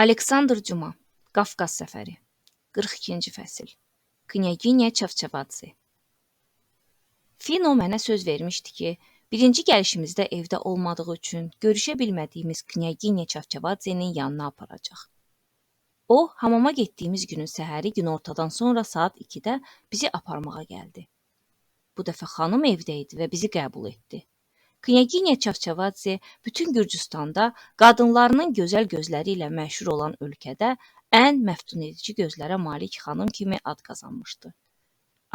Aleksandr Cuma, Qafqaz səfəri, 42-ci fəsil. Knyaginya Çavçavadze. Fino mənə söz vermişdi ki, birinci gəlişimizdə evdə olmadığı üçün görüşə bilmədiyimiz Knyaginya Çavçavadzenin yanına aparacaq. O, hamama getdiyimiz günün səhəri günortadan sonra saat 2-də bizi aparmağa gəldi. Bu dəfə xanım evdə idi və bizi qəbul etdi. Knyaginya Çavçavadze bütün Gürcüstanda qadınlarının gözəl gözləri ilə məşhur olan ölkədə ən məftun edici gözlərə malik xanım kimi ad qazanmışdı.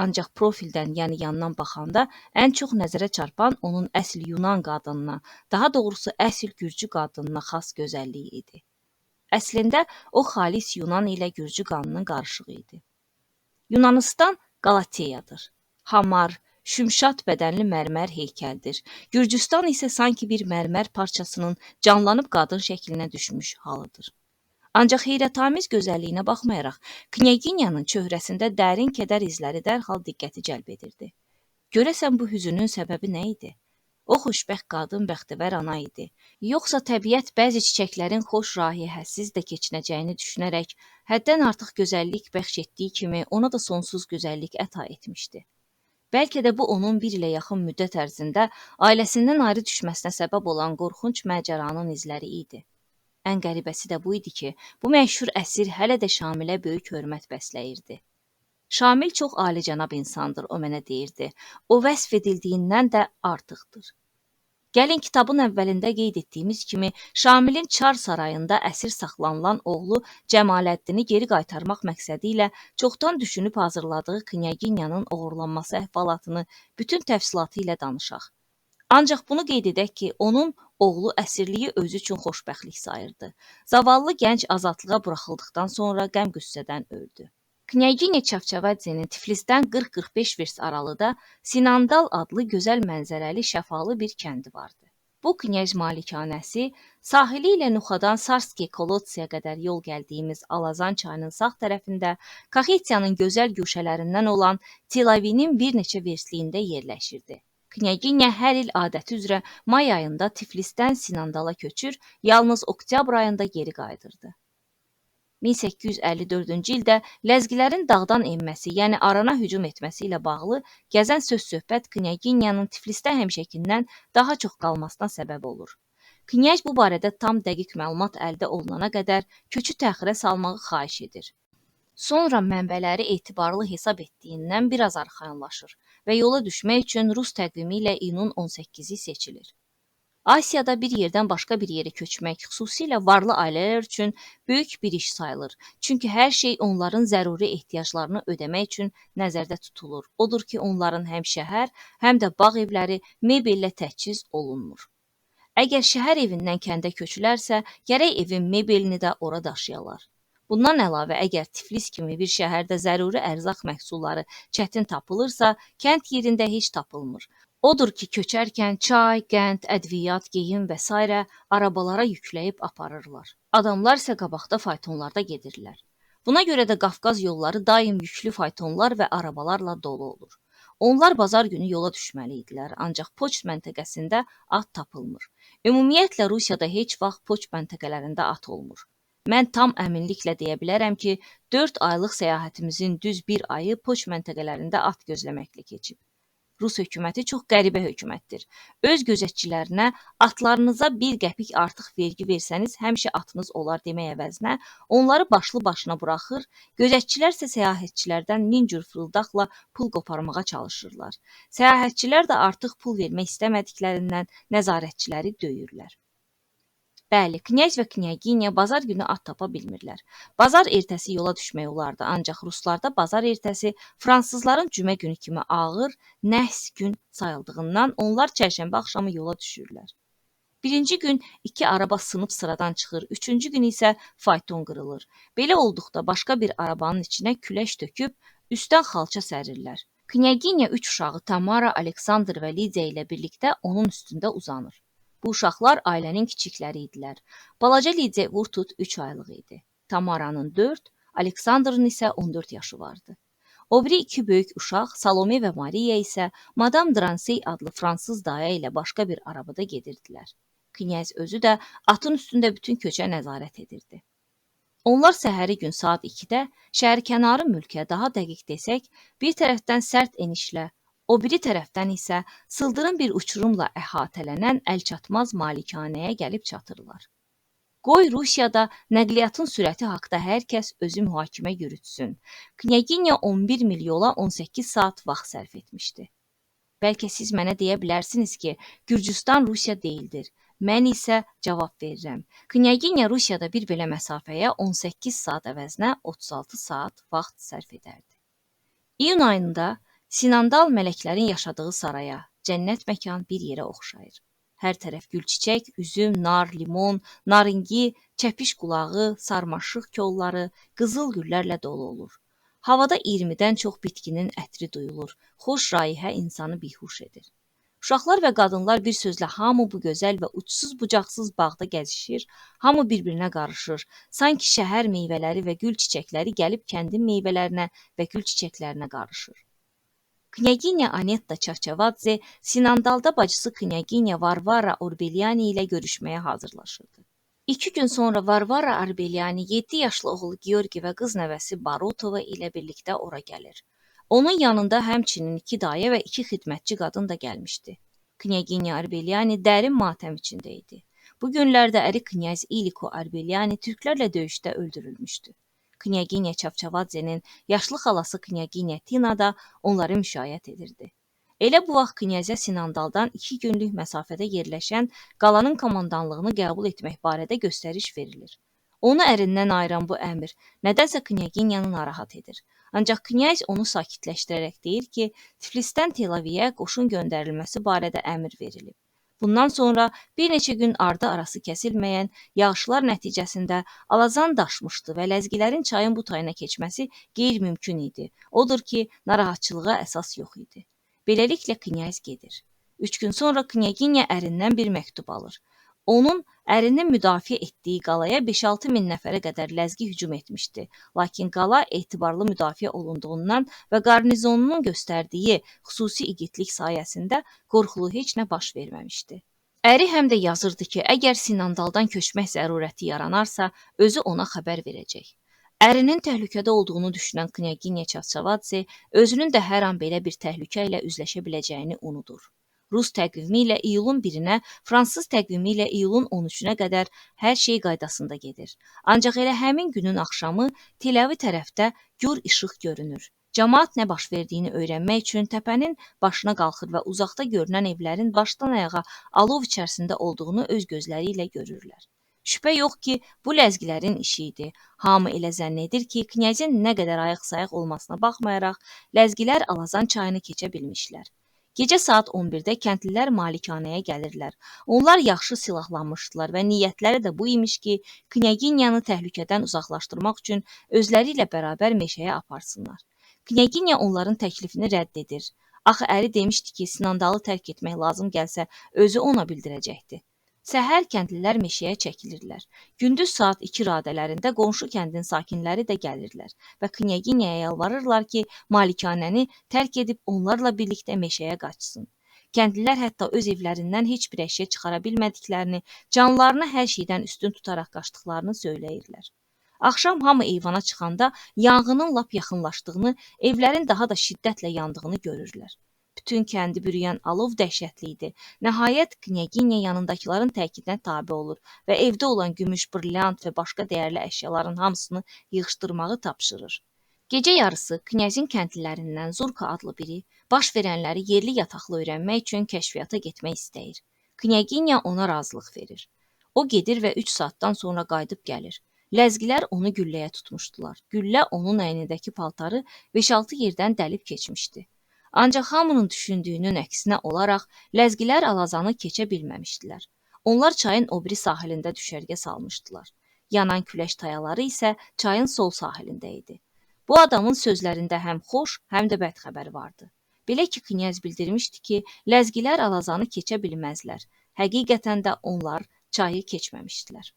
Ancaq profildən, yəni yandan baxanda ən çox nəzərə çarpan onun əsl Yunan qadınına, daha doğrusu əsl Gürcü qadınına xas gözəlliyi idi. Əslində o xalis Yunan ilə Gürcü qanının qarışığı idi. Yunanistan Qalateyadır. Hamar, şümşad bədənli mərmər heykəldir. Gürcüstan isə sanki bir mərmər parçasının canlanıb qadın şəklinə düşmüş halıdır. Ancaq heyrətamiz gözəlliyinə baxmayaraq, Knyaginyanın çöhrəsində dərin kədər izləri dərhal diqqəti cəlb edirdi. Görəsən bu hüzünün səbəbi nə idi? O xoşbəxt qadın bəxtəvər ana idi. Yoxsa təbiət bəzi çiçəklərin xoş raihəsiz də keçinəcəyini düşünərək, həddən artıq gözəllik bəxş etdiyi kimi ona da sonsuz gözəllik əta etmişdi. Bəlkə də bu onun bir ilə yaxın müddət ərzində ailəsindən ayrı düşməsinə səbəb olan qorxunc macəranın izləri idi. Ən qəribəsi də bu idi ki, bu məşhur əsir hələ də Şamilə böyük hörmət bəsləyirdi. Şamil çox alicənab insandır, o mənə deyirdi. O vəsf edildiyindən də artıqdır. Gəlin kitabın əvvəlində qeyd etdiyimiz kimi, Şamilin Çar sarayında əsir saxlanılan oğlu Cəmaləddini geri qaytarmaq məqsədi ilə çoxdan düşünüb hazırladığı Knyaginyanın oğurlanması əhvalatını bütün təfsilatı ilə danışaq. Ancaq bunu qeyd edək ki, onun oğlu əsirliyi özü üçün xoşbəxtlik sayırdı. Zavallı gənc azadlığa buraxıldıqdan sonra qəm-qüssədən öldü. Knyaginya Çavçavadzenin Tiflisdən 40-45 vers aralıda Sinandal adlı gözəl mənzərəli şəfalı bir kəndi vardı. Bu knyaz malikanəsi sahili ilə Nuxadan Sarski Kolotsiya qədər yol gəldiyimiz Alazan çayının sağ tərəfində Kaxetiyanın gözəl güşələrindən olan Tilavinin bir neçə versliyində yerləşirdi. Knyaginya hər il adəti üzrə may ayında Tiflisdən Sinandala köçür, yalnız oktyabr ayında geri qayıdırdı. 1854-cü ildə ləzgilərin dağdan enməsi, yəni Arana hücum etməsi ilə bağlı gəzən söz-söhbət Knyaginyanın Tiflisdə həmişəkindən daha çox qalmasına səbəb olur. Knyaz bu barədə tam dəqiq məlumat əldə olunana qədər köçü təxirə salmağı xahiş edir. Sonra mənbələri etibarlı hesab etdiyindən biraz arxayınlaşır və yola düşmək üçün Rus təqvimi ilə iyunun 18-i seçilir. Asiyada bir yerdən başqa bir yerə köçmək, xüsusilə varlı ailələr üçün böyük bir iş sayılır. Çünki hər şey onların zəruri ehtiyaclarını ödəmək üçün nəzərdə tutulur. Odur ki, onların həm şəhər, həm də bağ evləri mebellə təchiz olunmur. Əgər şəhər evindən kəndə köçülərsə, gərək evin mebelini də ora daşıyalar. Bundan əlavə, əgər Tiflis kimi bir şəhərdə zəruri ərzaq məhsulları çətin tapılırsa, kənd yerində heç tapılmır. Odur ki, köçərkən çay, qənd, ədviyyat, geyim və s. arabalara yükləyib aparırlar. Adamlar isə qabaqda faytonlarda gedirlər. Buna görə də Qafqaz yolları daim yüklü faytonlar və arabalarla dolu olur. Onlar bazar günü yola düşməli idilər, ancaq poçt məntəqəsində at tapılmır. Ümumiyyətlə, Rusiyada heç vaxt poçt məntəqələrində at olmur. Mən tam əminliklə deyə bilərəm ki, 4 aylıq səyahətimizin düz bir ayı poçt məntəqələrində at gözləməklə keçib. Rus hökuməti çox qəribə hökumətdir. Öz gözətçilərinə atlarınıza 1 qəpik artıq vergi versəniz həmişə atınız olar demək əvəzinə onları başlı başına buraxır, gözətçilər isə səyahətçilərdən min cür fırıldaqla pul qoparmağa çalışırlar. Səyahətçilər də artıq pul vermək istəmədiklərindən nəzarətçiləri döyürlər. Bəli, knyaz və knyaginya bazar günü at tapa bilmirlər. Bazar ertəsi yola düşmək olardı, ancaq ruslarda bazar ertəsi fransızların cümə günü kimi ağır, nəhs gün sayıldığından onlar çərşənbə axşamı yola düşürlər. Birinci gün 2 araba sınıb sıradan çıxır, 3-cü gün isə fayton qırılır. Belə olduqda başqa bir arabanın içinə küləş töküb, üstdən xalça sərirlər. Knyaginya 3 uşağı Tamara, Aleksandr və Lidiya ilə birlikdə onun üstündə uzanır. Bu uşaqlar ailənin kiçikləri idilər. Balaca Lidiya vur-tut 3 aylıq idi. Tamaranın 4, Aleksandrın isə 14 yaşı vardı. O biri 2 böyük uşaq, Salome və Maria isə Madame Dransey adlı fransız daya ilə başqa bir arabada gedirdilər. Knyaz özü də atın üstündə bütün köçə nəzarət edirdi. Onlar səhəri gün saat 2-də şəhərkənarı mülkiyə daha dəqiq desək, bir tərəfdən sərt enişlə, o biri tərəfdən isə sıldırım bir uçurumla əhatələnən əlçatmaz malikanəyə gəlib çatırlar. Qoy Rusiyada nəqliyyatın sürəti haqda hər kəs özü mühakimə yürütsün. Knyaginya 11 mil yola 18 saat vaxt sərf etmişdi. Bəlkə siz mənə deyə bilərsiniz ki, Gürcüstan Rusiya deyildir. Mən isə cavab verirəm. Knyaginya Rusiyada bir belə məsafəyə 18 saat əvəzinə 36 saat vaxt sərf edərdi. İyun ayında Sinandal mələklərin yaşadığı saraya, cənnət məkan bir yerə oxşayır. Hər tərəf gülçiçək, üzüm, nar, limon, naringi, çəpiş qulağı, sarmaşıq kolları, qızıl güllərlə dolu olur. Havada 20-dən çox bitkinin ətri duyulur. Xoş raihə insanı bihuş edir. Uşaqlar və qadınlar bir sözlə hamı bu gözəl və uçsuz-bucaqsız bağda gəzişir, hamı bir-birinə qarışır. Sanki şəhər meyvələri və gül çiçəkləri gəlib kəndin meyvələrinə və gül çiçəklərinə qarışır. Knyaginya Anetta Çavçavadze Sinandalda bacısı Knyaginya Varvara Orbeliani ilə görüşməyə hazırlaşırdı. 2 gün sonra Varvara Orbeliani 7 yaşlı oğlu Georgi və qız nəvəsi Barutova ilə birlikdə ora gəlir. Onun yanında həmçinin 2 dayə və 2 xidmətçi qadın da gəlmişdi. Knyaginya Orbeliani dərin matəm içində idi. Bu günlərdə əri knyaz İliko Orbeliani türklərlə döyüşdə öldürülmüşdü. Knyaginya Çavçavadzenin yaşlı xalası Knyaginya Tina da onları müşayiət edirdi. Elə bu vaxt knyazə Sinandaldan 2 günlük məsafədə yerləşən qalanın komandanlığını qəbul etmək barədə göstəriş verilir. Onu ərindən ayıran bu əmr nədənsə Knyaginyanı narahat edir. Ancaq knyaz onu sakitləşdirərək deyir ki, Tiflisdən Tel-Avivə qoşun göndərilməsi barədə əmr verilib. Bundan sonra bir neçə gün ardı arası kəsilməyən yağışlar nəticəsində Alazan daşmışdı və ləzgilərin çayın bu tayına keçməsi qeyri-mümkün idi. Odur ki, narahatçılığa əsas yox idi. Beləliklə knyaz gedir. 3 gün sonra Knyaginya ərindən bir məktub alır. Onun ərinin müdafiə etdiyi qalaya 5-6 min nəfərə qədər ləzgi hücum etmişdi. Lakin qala etibarlı müdafiə olunduğundan və qarnizonunun göstərdiyi xüsusi igidlik sayəsində qorxulu heç nə baş verməmişdi. Əri həm də yazırdı ki, əgər Sinandaldan köçmək zərurəti yaranarsa, özü ona xəbər verəcək. Ərinin təhlükədə olduğunu düşünən Knyaginya Çavçavadze özünün də hər an belə bir təhlükə ilə üzləşə biləcəyini unudur. Rus təqvimi ilə iyulun 1-nə, fransız təqvimi ilə iyulun 13-nə qədər hər şey qaydasında gedir. Ancaq elə həmin günün axşamı Tel-Aviv tərəfdə gur işıq görünür. Cəmaət nə baş verdiyini öyrənmək üçün təpənin başına qalxır və uzaqda görünən evlərin başdan ayağa alov içərisində olduğunu öz gözləri ilə görürlər. Şübhə yox ki, bu ləzgilərin işi idi. Hamı elə zənn edir ki, knyazın nə qədər ayıq-sayıq olmasına baxmayaraq, ləzgilər Alazan çayını keçə bilmişlər. Gecə saat 11-də kəndlilər malikanəyə gəlirlər. Onlar yaxşı silahlanmışdılar və niyyətləri də bu imiş ki, Knyaginyanı təhlükədən uzaqlaşdırmaq üçün özləri ilə bərabər meşəyə aparsınlar. Knyaginya onların təklifini rədd edir. Axı əri demişdi ki, Sinandalı tərk etmək lazım gəlsə, özü ona bildirəcəkdi. Səhər kəndlilər meşəyə çəkilirlər. Gündüz saat 2 radələrində qonşu kəndin sakinləri də gəlirlər və Knyaginyaya yalvarırlar ki, malikanəni tərk edib onlarla birlikdə meşəyə qaçsın. Kəndlilər hətta öz evlərindən heç bir əşya çıxara bilmədiklərini, canlarını hər şeydən üstün tutaraq qaçdıqlarını söyləyirlər. Axşam hamı eyvana çıxanda yanğının lap yaxınlaşdığını, evlərin daha da şiddətlə yandığını görürlər. Bütün kəndi bürüyən alov dəhşətli idi. Nəhayət Knyaginya yanındakıların təkidinə tabe olur və evdə olan gümüş, brilliant və başqa dəyərli əşyaların hamısını yığışdırmağı tapşırır. Gecə yarısı knyazın kəndlilərindən Zurka adlı biri baş verənləri yerli yataqlı öyrənmək üçün kəşfiyyata getmək istəyir. Knyaginya ona razılıq verir. O gedir və 3 saatdan sonra qayıdıb gəlir. Ləzgilər onu gülləyə tutmuşdular. Güllə onun əynindəki paltarı 5-6 yerdən dəlib keçmişdi. Ancaq hamının düşündüyünün əksinə olaraq ləzgilər Alazanı keçə bilməmişdilər. Onlar çayın o biri sahilində düşərgə salmışdılar. Yanan küləş tayaları isə çayın sol sahilində idi. Bu adamın sözlərində həm xoş, həm də bəd xəbər vardı. Belə ki, knyaz bildirmişdi ki, ləzgilər Alazanı keçə bilməzlər. Həqiqətən də onlar çayı keçməmişdilər.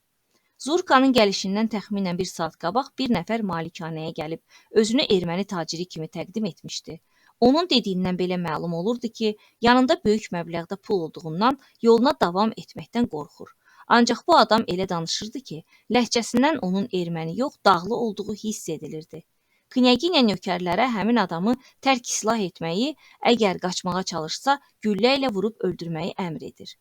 Zurkanın gəlişindən təxminən 1 saat qabaq bir nəfər malikanəyə gəlib özünü erməni taciri kimi təqdim etmişdi. Onun dediyindən belə məlum olurdu ki, yanında böyük məbləğdə pul olduğundan yoluna davam etməkdən qorxur. Ancaq bu adam elə danışırdı ki, ləhcəsindən onun erməni yox, dağlı olduğu hiss edilirdi. Knyaginya nökərlərə həmin adamı tərk islah etməyi, əgər qaçmağa çalışsa, güllə ilə vurub öldürməyi əmr edir.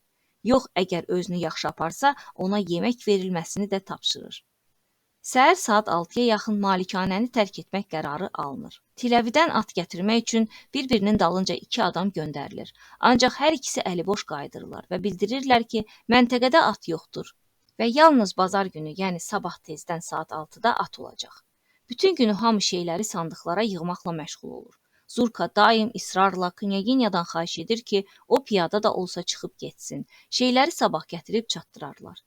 Yox, əgər özünü yaxşı aparsa, ona yemək verilməsini də tapşırır. Səhər saat 6-ya yaxın malikanəni tərk etmək qərarı alınır. Tiləvidən at gətirmək üçün bir-birinin dalınca 2 adam göndərilir. Ancaq hər ikisi əliboş qayıdırlar və bildirirlər ki, məntəqədə at yoxdur və yalnız bazar günü, yəni sabah tezdən saat 6-da at olacaq. Bütün günü hamı şeyləri sandıqlara yığmaqla məşğul olur. Zurka daim israrla Knyaginyadan xahiş edir ki, o piyada da olsa çıxıb getsin. Şeyləri sabah gətirib çatdırarlar.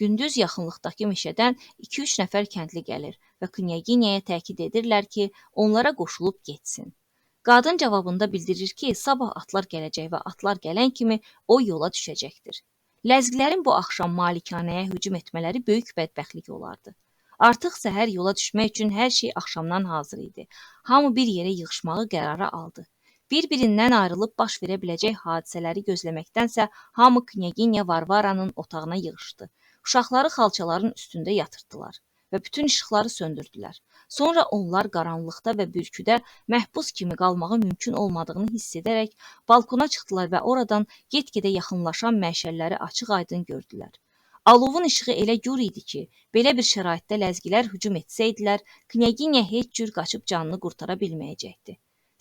Gündüz yaxınlıqdakı meşədən 2-3 nəfər kəndli gəlir və Knyaginyaya təkid edirlər ki, onlara qoşulub getsin. Qadın cavabında bildirir ki, sabah atlar gələcək və atlar gələn kimi o yola düşəcəkdir. Ləzgilərin bu axşam malikanəyə hücum etmələri böyük bədbəxtlik olardı. Artıq səhər yola düşmək üçün hər şey axşamdan hazır idi. Hamı bir yerə yığışmağı qərara aldı. Bir-birindən ayrılıb baş verə biləcək hadisələri gözləməkdənsə hamı Knyaginya Varvaranın otağına yığışdı. Uşaqları xalçaların üstündə yatırtdılar və bütün işıqları söndürdülər. Sonra onlar qaranlıqda və bürküdə məhbus kimi qalmağı mümkün olmadığını hiss edərək balkona çıxdılar və oradan get-gedə yaxınlaşan məşəlləri açıq-aydın gördülər. Alovun işığı elə gür idi ki, belə bir şəraitdə ləzgilər hücum etsəydilər, Knyaginya heç cür qaçıb canını qurtara bilməyəcəkdi.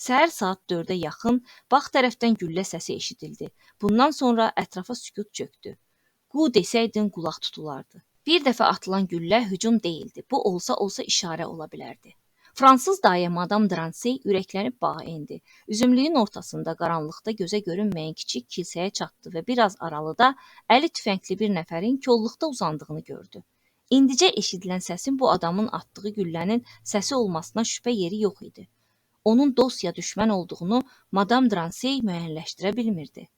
Səhər saat 4-ə yaxın bax tərəfdən güllə səsi eşidildi. Bundan sonra ətrafa sükut çökdü. Qu desəydin qulaq tutulardı. Bir dəfə atılan güllə hücum deyildi. Bu olsa işarə ola bilərdi. Fransız dayə Madame Dransey ürəklənib bağa endi. Üzümlüyün ortasında qaranlıqda gözə görünməyən kiçik kilsəyə çatdı və biraz aralıda əli tüfəngli bir nəfərin kolluqda uzandığını gördü. İndicə eşidilən səsin bu adamın atdığı güllənin səsi olmasına şübhə yeri yox idi. Onun dost ya düşmən olduğunu Madame Dransey müəyyənləşdirə bilmirdi.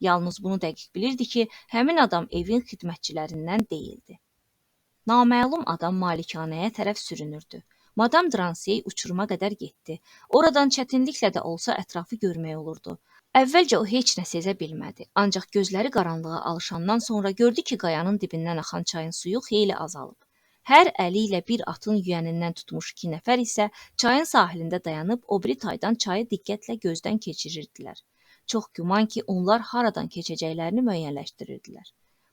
Yalnız bunu dəqiq bilirdi ki, həmin adam evin xidmətçilərindən deyildi. Naməlum adam malikanəyə tərəf sürünürdü. Madame Dransey uçuruma qədər getdi. Oradan çətinliklə də olsa ətrafı görmək olurdu. Əvvəlcə o heç nə sezə bilmədi. Ancaq gözləri qaranlığa alışandan sonra gördü ki, qayanın dibindən axan çayın suyu xeyli azalıb. Hər əli ilə bir atın yüyənindən tutmuş 2 nəfər isə çayın sahilində dayanıb o biri taydan çayı diqqətlə gözdən keçirirdilər. Çox güman ki, onlar haradan keçəcəklərini müəyyənləşdirirdilər.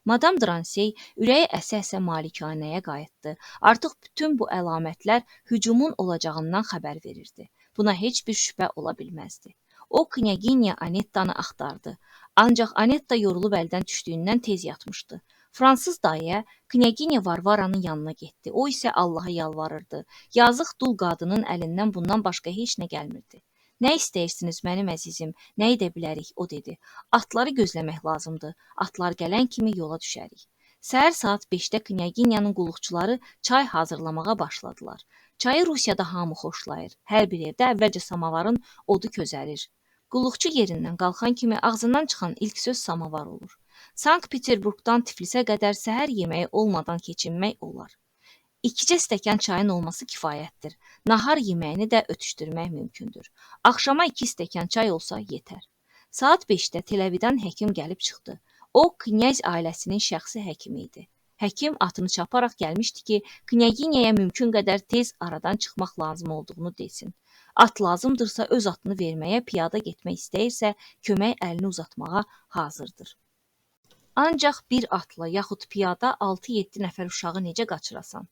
Madame Dransey ürəyi əsə-əsə malikanəyə qayıtdı. Artıq bütün bu əlamətlər hücumun olacağından xəbər verirdi. Buna heç bir şübhə ola bilməzdi. O, Knyaginya Anettanı axtardı. Ancaq Anetta yorulub əldən düşdüyündən tez yatmışdı. Fransız dayə Knyaginya Varvaranın yanına getdi. O isə Allaha yalvarırdı. Yazıq dul qadının əlindən bundan başqa heç nə gəlmirdi. Nə istəyirsiniz mənim əzizim, nə edə bilərik, o dedi. Atları gözləmək lazımdır, atlar gələn kimi yola düşərik. Səhər saat 5-də Knyaginyanın qulluqçuları çay hazırlamağa başladılar. Çayı Rusiyada hamı xoşlayır. Hər bir evdə əvvəlcə samavarın odu közərir. Qulluqçu yerindən qalxan kimi ağzından çıxan ilk söz samavar olur. Sankt-Peterburqdan Tiflisə qədər səhər yeməyi olmadan keçinmək olar. 2 stəkan çayın olması kifayətdir. Nahar yeməyini də ötüşdürmək mümkündür. Axşama 2 stəkan çay olsa yetər. Saat 5-də Televidən həkim gəlib çıxdı. O, knyaz ailəsinin şəxsi həkimi idi. Həkim atını çaparaq gəlmişdi ki, Knyaginyaya mümkün qədər tez aradan çıxmaq lazım olduğunu desin. At lazımdırsa öz atını verməyə, piyada getmək istəyirsə, kömək əlini uzatmağa hazırdır. Ancaq bir atla yaxud piyada 6-7 nəfər uşağı necə qaçırasan?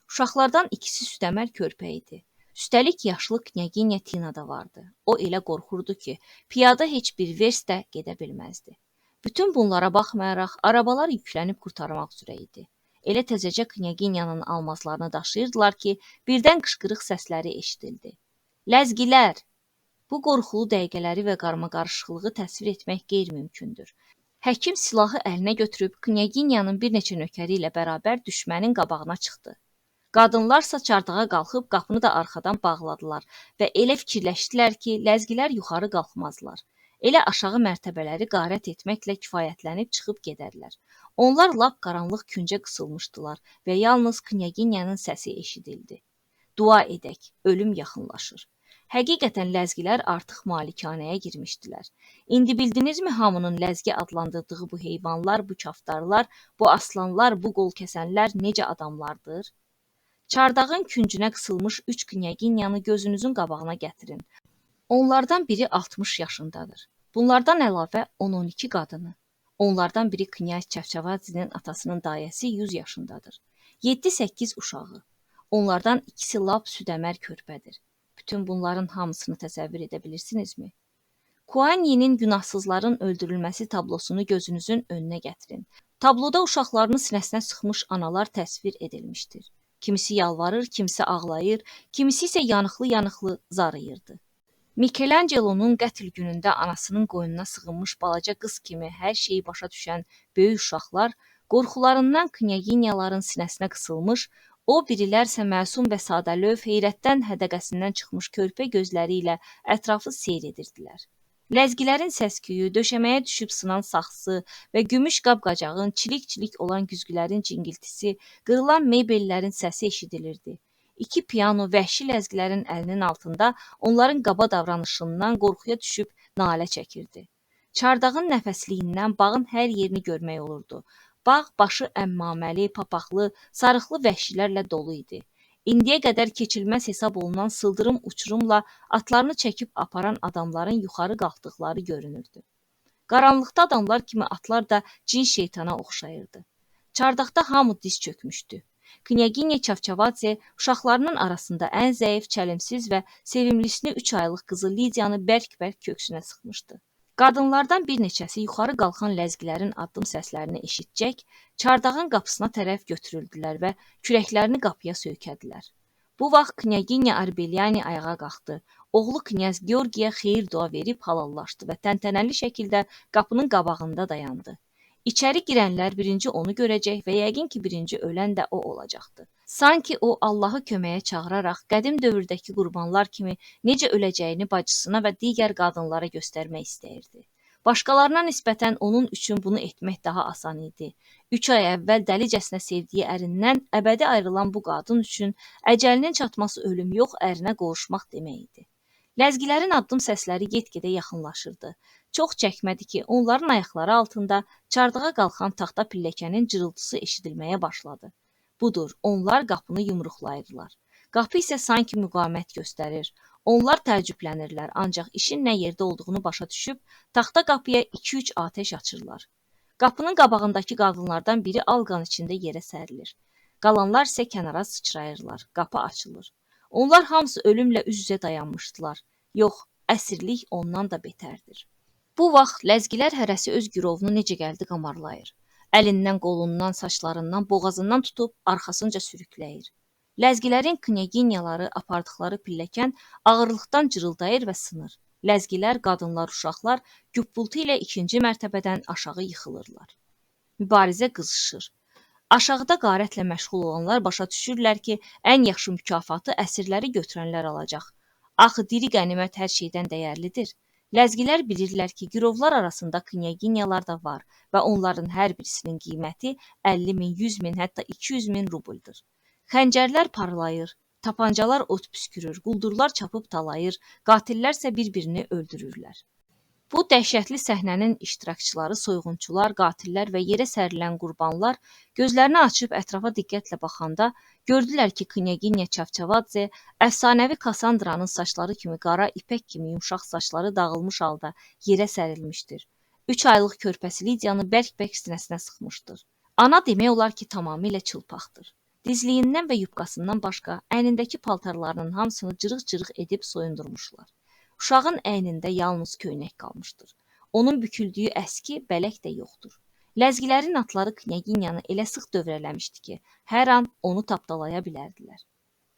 Uşaqlardan ikisi südəmər körpə idi. Üstəlik yaşlı Knyaginya Tina da vardı. O elə qorxurdu ki, piyada heç bir vers də gedə bilməzdi. Bütün bunlara baxmayaraq, arabalar yüklənib qurtarmaq üzrə idi. Elə təzəcə Knyaginyanın almazlarını daşıyırdılar ki, birdən qışqırıq səsləri eşidildi. Ləzgilər! Bu qorxulu dəqiqələri və qarmaqarışıqlığı təsvir etmək qeyri-mümkündür. Həkim silahı əlinə götürüb Knyaginyanın bir neçə nökəri ilə bərabər düşmənin qabağına çıxdı. Qadınlarsa çardağa qalxıb qapını da arxadan bağladılar və elə fikirləşdilər ki, ləzgilər yuxarı qalxmazlar. Elə aşağı mərtəbələri qarət etməklə kifayətlənib çıxıb gedərlər. Onlar lap qaranlıq küncə qısılmışdılar və yalnız Knyaginyanın səsi eşidildi. Dua edək, ölüm yaxınlaşır. Həqiqətən ləzgilər artıq malikanəyə girmişdilər. İndi bildinizmi hamının ləzgi adlandırdığı bu heyvanlar, bu kaftarlar, bu aslanlar, bu qolkəsənlər necə adamlardır? Çardağın küncünə qısılmış 3 knyaginyanı gözünüzün qabağına gətirin. Onlardan biri 60 yaşındadır. Bunlardan əlavə 10-12 qadını. Onlardan biri Knyaz Çavçavadzinin atasının dayəsi 100 yaşındadır. 7-8 uşağı. Onlardan ikisi lap südəmər körpədir. Bütün bunların hamısını təsəvvür edə bilirsinizmi? Kuanyi'nin günahsızların öldürülməsi tablosunu gözünüzün önünə gətirin. Tabloda uşaqlarını sinəsinə sıxmış analar təsvir edilmişdir. Kimisi yalvarır, kimisi ağlayır, kimisi isə yanıqlı-yanıqlı zarıyırdı. Michelangelo'nun qətl günündə anasının qoynuna sığınmış balaca qız kimi hər şeyi başa düşən böyük uşaqlar qorxularından knyaginyaların sinəsinə qısılmış, o birilərsə məsum və sadəlöv heyrətdən hədəqəsindən çıxmış körpə gözləri ilə ətrafı seyr edirdilər. Ləzgilərin səsküyü, döşəməyə düşüb sınan saxsı və gümüş qab-qacağın, çilik-çilik olan güzgülərin cingiltisi, qırılan mebellərin səsi eşidilirdi. İki piano vəhşi ləzgilərin əlinin altında onların qaba davranışından qorxuya düşüb nalə çəkirdi. Çardağın nəfəsliyindən bağın hər yerini görmək olurdu. Bağ başı əmmaməli, papaqlı, sarıqlı vəhşilərlə dolu idi. İndiyə qədər keçilməz hesab olunan sıldırım uçurumla atlarını çəkib aparan adamların yuxarı qalxdıqları görünürdü. Qaranlıqda adamlar kimi atlar da cin şeytana oxşayırdı. Çardaqda hamı diz çökmüşdü. Knyaginya Çavçavadze uşaqlarının arasında ən zəif, çəlimsiz və sevimlisini 3 aylıq qızı Lidiyanı bərk-bərk köksünə sıxmışdı. Qadınlardan bir neçəsi yuxarı qalxan ləzgilərin addım səslərini eşitcək, çardağın qapısına tərəf götürüldülər və kürəklərini qapıya söykədilər. Bu vaxt Knyaginya Arbelyani ayağa qalxdı. Oğlu Knyaz Georgiyə xeyir dua verib halallaşdı və təntənəli şəkildə qapının qabağında dayandı. İçəri girənlər birinci onu görəcək və yəqin ki, birinci ölən də o olacaqdı. Sanki o Allahı köməyə çağıraraq qədim dövrdəki qurbanlar kimi necə öləcəyini bacısına və digər qadınlara göstərmək istəyirdi. Başqalarına nisbətən onun üçün bunu etmək daha asan idi. 3 ay əvvəl dəlicəsinə sevdiyi ərindən əbədi ayrılan bu qadın üçün əcəlinin çatması ölüm yox, ərinə qovuşmaq demək idi. Ləzgilərin addım səsləri get-gedə yaxınlaşırdı. Çox çəkmədi ki, onların ayaqları altında çardağa qalxan taxta pilləkənin cırıltısı eşidilməyə başladı. Budur, onlar qapını yumruqlayırlar. Qapı isə sanki müqamət göstərir. Onlar təəccüblənirlər, ancaq işin nə yerdə olduğunu başa düşüb, taxta qapıya 2-3 atəş açırlar. Qapının qabağındakı qadınlardan biri alqan içində yerə sərilir. Qalanlar isə kənara sıçrayırlar, qapı açılır. Onlar hamısı ölümlə üz-üzə dayanmışdılar. Yox, əsirlik ondan da betərdir. Bu vaxt ləzgilər hərəsi öz girovunu necə gəldi qamarlayır. Əlindən, qolundan, saçlarından, boğazından tutub arxasınca sürükləyir. Ləzgilərin knyaginyaları apardıqları pilləkən ağırlıqdan cırıldayır və sınır. Ləzgilər, qadınlar, uşaqlar güppultu ilə 2-ci mərtəbədən aşağı yıxılırlar. Mübarizə qızışır. Aşağıda qarətlə məşğul olanlar başa düşürlər ki, ən yaxşı mükafatı əsirləri götürənlər alacaq. Axı diri qənimət hər şeydən dəyərlidir. Ləzgilər bilirlər ki, girovlar arasında knyaginyalar da var və onların hər birisinin qiyməti 50 min, 100 min, hətta 200 min rubuldur. Xəncərlər parlayır, tapancalar ot püskürür, quldurlar çapıb talayır, qatillər isə bir-birini öldürürlər. Bu dəhşətli səhnənin iştirakçıları, soyğunçular, qatillər və yerə sərilən qurbanlar gözlərini açıb ətrafa diqqətlə baxanda gördülər ki, Knyaginya Çavçavadze əfsanəvi Kassandranın saçları kimi qara ipək kimi yumşaq saçları dağılmış halda yerə sərilmişdir. 3 aylıq körpəsi Lidiyanı bərk-bərk sinəsinə sıxmışdır. Ana demək olar ki, tamamilə çılpaqdır. Dizliyindən və yubqasından başqa əynindəki paltarlarının hamısını cırıq-cırıq edib soyundurmuşlar. Uşağın əynində yalnız köynək qalmışdır. Onun büküldüyü əski, bələk də yoxdur. Ləzgilərin atları Knyaginyanı elə sıx dövrələmişdi ki, hər an onu tapdalaya bilərdilər.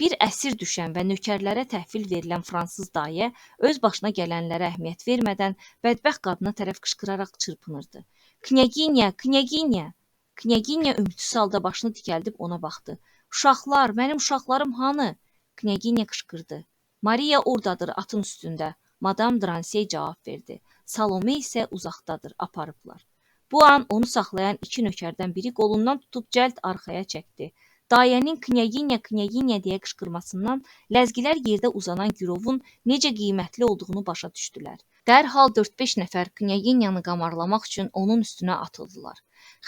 Bir əsir düşən və nökərlərə təhvil verilən fransız dayə öz başına gələnlərə əhəmiyyət vermədən bədbəxt qadına tərəf qışqıraraq çırpınırdı. Knyaginya, Knyaginya! Knyaginya ümidsiz halda başını dikəldib ona baxdı. Uşaqlar, mənim uşaqlarım hanı? Knyaginya qışqırdı. Maria oradadır, atın üstündə. Madam Dransey cavab verdi. Salome isə uzaqdadır, aparıblar. Bu an onu saxlayan 2 nökərdən biri qolundan tutub cəld arxaya çəkdi. Dayənin knyaginya deyə qışqırmasından ləzgilər yerdə uzanan girovun necə qiymətli olduğunu başa düşdülər. Dərhal 4-5 nəfər knyaginyanı qamarlamaq üçün onun üstünə atıldılar.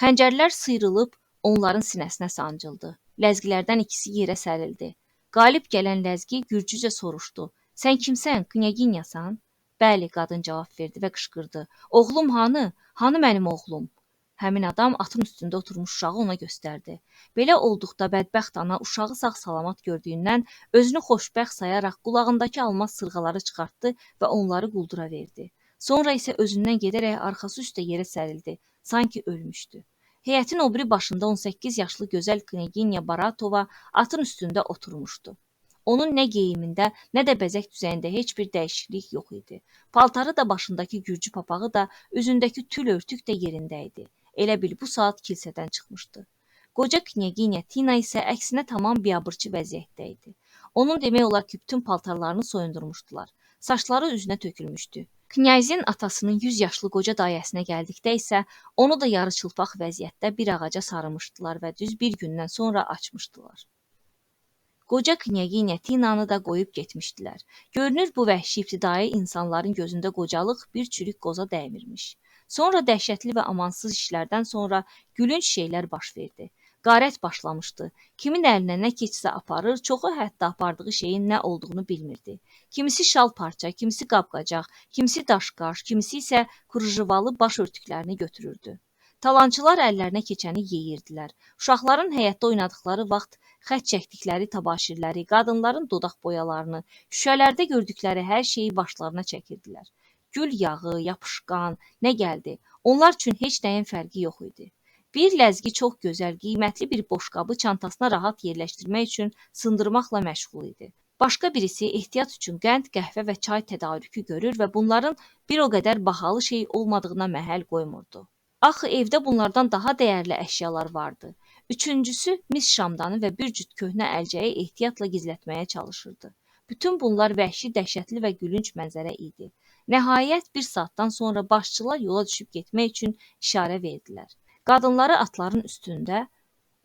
Xəncərlər sıyrılıb onların sinəsinə sancıldı. Ləzgilərdən ikisi yerə sərildi. Qalib gələn ləzgi gürcücə soruşdu. Sən kimsən, knyaginyasan? Bəli, qadın cavab verdi və qışqırdı. Oğlum hanı? Hanı mənim oğlum? Həmin adam atın üstündə oturmuş uşağı ona göstərdi. Belə olduqda bədbəxt ana uşağı sağ-salamat gördüyündən özünü xoşbəxt sayaraq qulağındakı almaz sırğaları çıxartdı və onları quldura verdi. Sonra isə özündən gedərək arxası üstə yerə sərildi, sanki ölmüşdü. Heyətin o biri başında 18 yaşlı gözəl knyaginya Baratova atın üstündə oturmuşdu. Onun nə geyimində, nə də bəzək düzəyində heç bir dəyişiklik yox idi. Paltarı da, başındakı gürcü papağı da, üzündəki tül örtük də yerində idi. Elə bil bu saat kilsədən çıxmışdı. Qoca knyaginya Tina isə əksinə tamam biabırçı vəziyyətdə idi. Onun demək olar ki, bütün paltarlarını soyundurmuşdular. Saçları üzünə tökülmüşdü. Knyazın atasının 100 yaşlı qoca dayəsinə gəldikdə isə onu da yarıçılpaq vəziyyətdə bir ağaca sarımışdılar və düz bir gündən sonra açmışdılar. Qoca knyaginya Tinanı da qoyub getmişdilər. Görünür, bu vəhşi ibtidai insanların gözündə qocalıq bir çürük qoza dəymirmiş. Sonra dəhşətli və amansız işlərdən sonra gülünc şeylər baş verdi. Qarət başlamışdı. Kimin əlinə nə keçsə aparır, çoxu hətta apardığı şeyin nə olduğunu bilmirdi. Kimisi şal parça, kimisi qab-qacaq, kimisi daşqaş, kimisi isə kurjavalı baş örtüklərini götürürdü. Talançılar əllərinə keçəni yeyirdilər. Uşaqların həyətdə oynadıqları vaxt xətt çəkdikləri təbaşirləri, qadınların dodaq boyalarını, şüşələrdə gördükləri hər şeyi başlarına çəkirdilər. Gül yağı, yapışqan, nə gəldi? Onlar üçün heç nəyin fərqi yox idi. Bir ləzgi çox gözəl, qiymətli bir boşqabı çantasına rahat yerləşdirmək üçün sındırmaqla məşğul idi. Başqa birisi ehtiyat üçün qənd, qəhvə və çay tədarükü görür və bunların bir o qədər bahalı şey olmadığına məhəl qoymurdu. Axı evdə bunlardan daha dəyərli əşyalar vardı. Üçüncüsü mis şamdanı və bir cüt köhnə əlcəyi ehtiyatla gizlətməyə çalışırdı. Bütün bunlar vəhşi, dəhşətli və gülünc mənzərə idi. Nəhayət bir saatdan sonra başçılar yola düşüb getmək üçün işarə verdilər. Qadınları atların üstündə,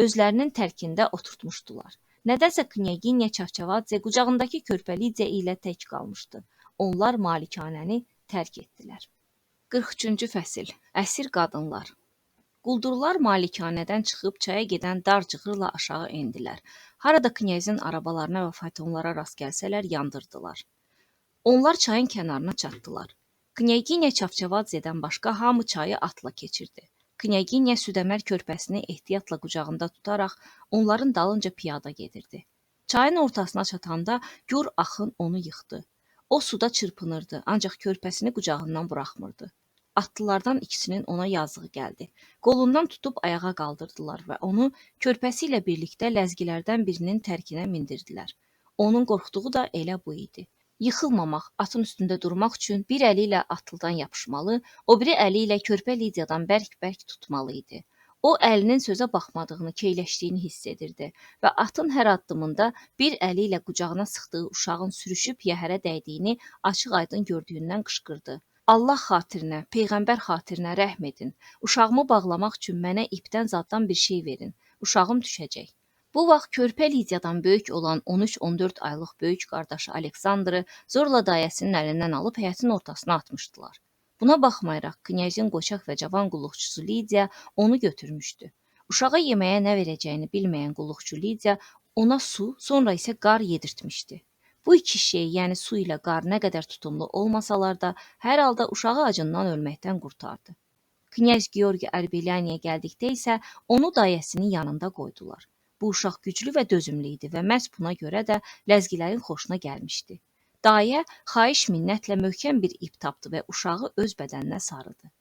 özlərinin tərkində oturtmuşdular. Nədənsə knyaginya Çavçavadze qucağındakı körpə Lidiya ilə tək qalmışdı. Onlar malikanəni tərk etdilər. 43-cü fəsil. Əsir qadınlar. Quldurlar malikanədən çıxıb çaya gedən dar cığırla aşağı endilər. Harada knyazın arabalarına və faytonlara rast gəlsələr yandırdılar. Onlar çayın kənarına çatdılar. Knyaginya Çavçavadzedən başqa hamı çayı atla keçirdi. Knyaginya Südəmər körpəsini ehtiyatla qucağında tutaraq onların dalınca piyada gedirdi. Çayın ortasına çatanda gur axın onu yıxdı. O suda çırpınırdı, ancaq körpəsini qucağından buraxmırdı. Atlılardan ikisinin ona yazığı gəldi. Qolundan tutub ayağa qaldırdılar və onu körpəsi ilə birlikdə ləzgilərdən birinin tərkinə mindirdilər. Onun qorxduğu da elə bu idi. Yıxılmamaq, atın üstündə durmaq üçün bir əli ilə atlıdan yapışmalı, o biri əli ilə körpə Lidiyadan bərk-bərk tutmalı idi. O əlinin sözə baxmadığını, keyləşdiyini hiss edirdi və atın hər addımında bir əli ilə qucağına sıxdığı uşağın sürüşüb yəhərə dəydiyini açıq-aydın gördüyündən qışqırdı. Allah xatirinə, Peyğəmbər xatirinə rəhm edin. Uşağımı bağlamaq üçün mənə ipdən zaddan bir şey verin. Uşağım düşəcək. Bu vaxt körpə Lidiyadan böyük olan 13-14 aylıq böyük qardaşı Aleksandrı zorla dayəsinin əlindən alıb həyətin ortasına atmışdılar. Buna baxmayaraq, knyazın qoçaq və cavan qulluqçusu Lidiya onu götürmüşdü. Uşağa yeməyə nə verəcəyini bilməyən qulluqçu Lidiya ona su, sonra isə qar yedirtmişdi. Bu iki şey, yəni su ilə qar nə qədər tutumlu olmasalar da, hər halda uşağı acından ölməkdən qurtardı. Knyaz Georgi Arbelyaniya gəldikdə isə onu dayəsinin yanında qoydular. Bu uşaq güclü və dözümlü idi və məhz buna görə də ləzgilərin xoşuna gəlmişdi. Dayə xahiş minnətlə möhkəm bir ip tapdı və uşağı öz bədəninə sarıdı.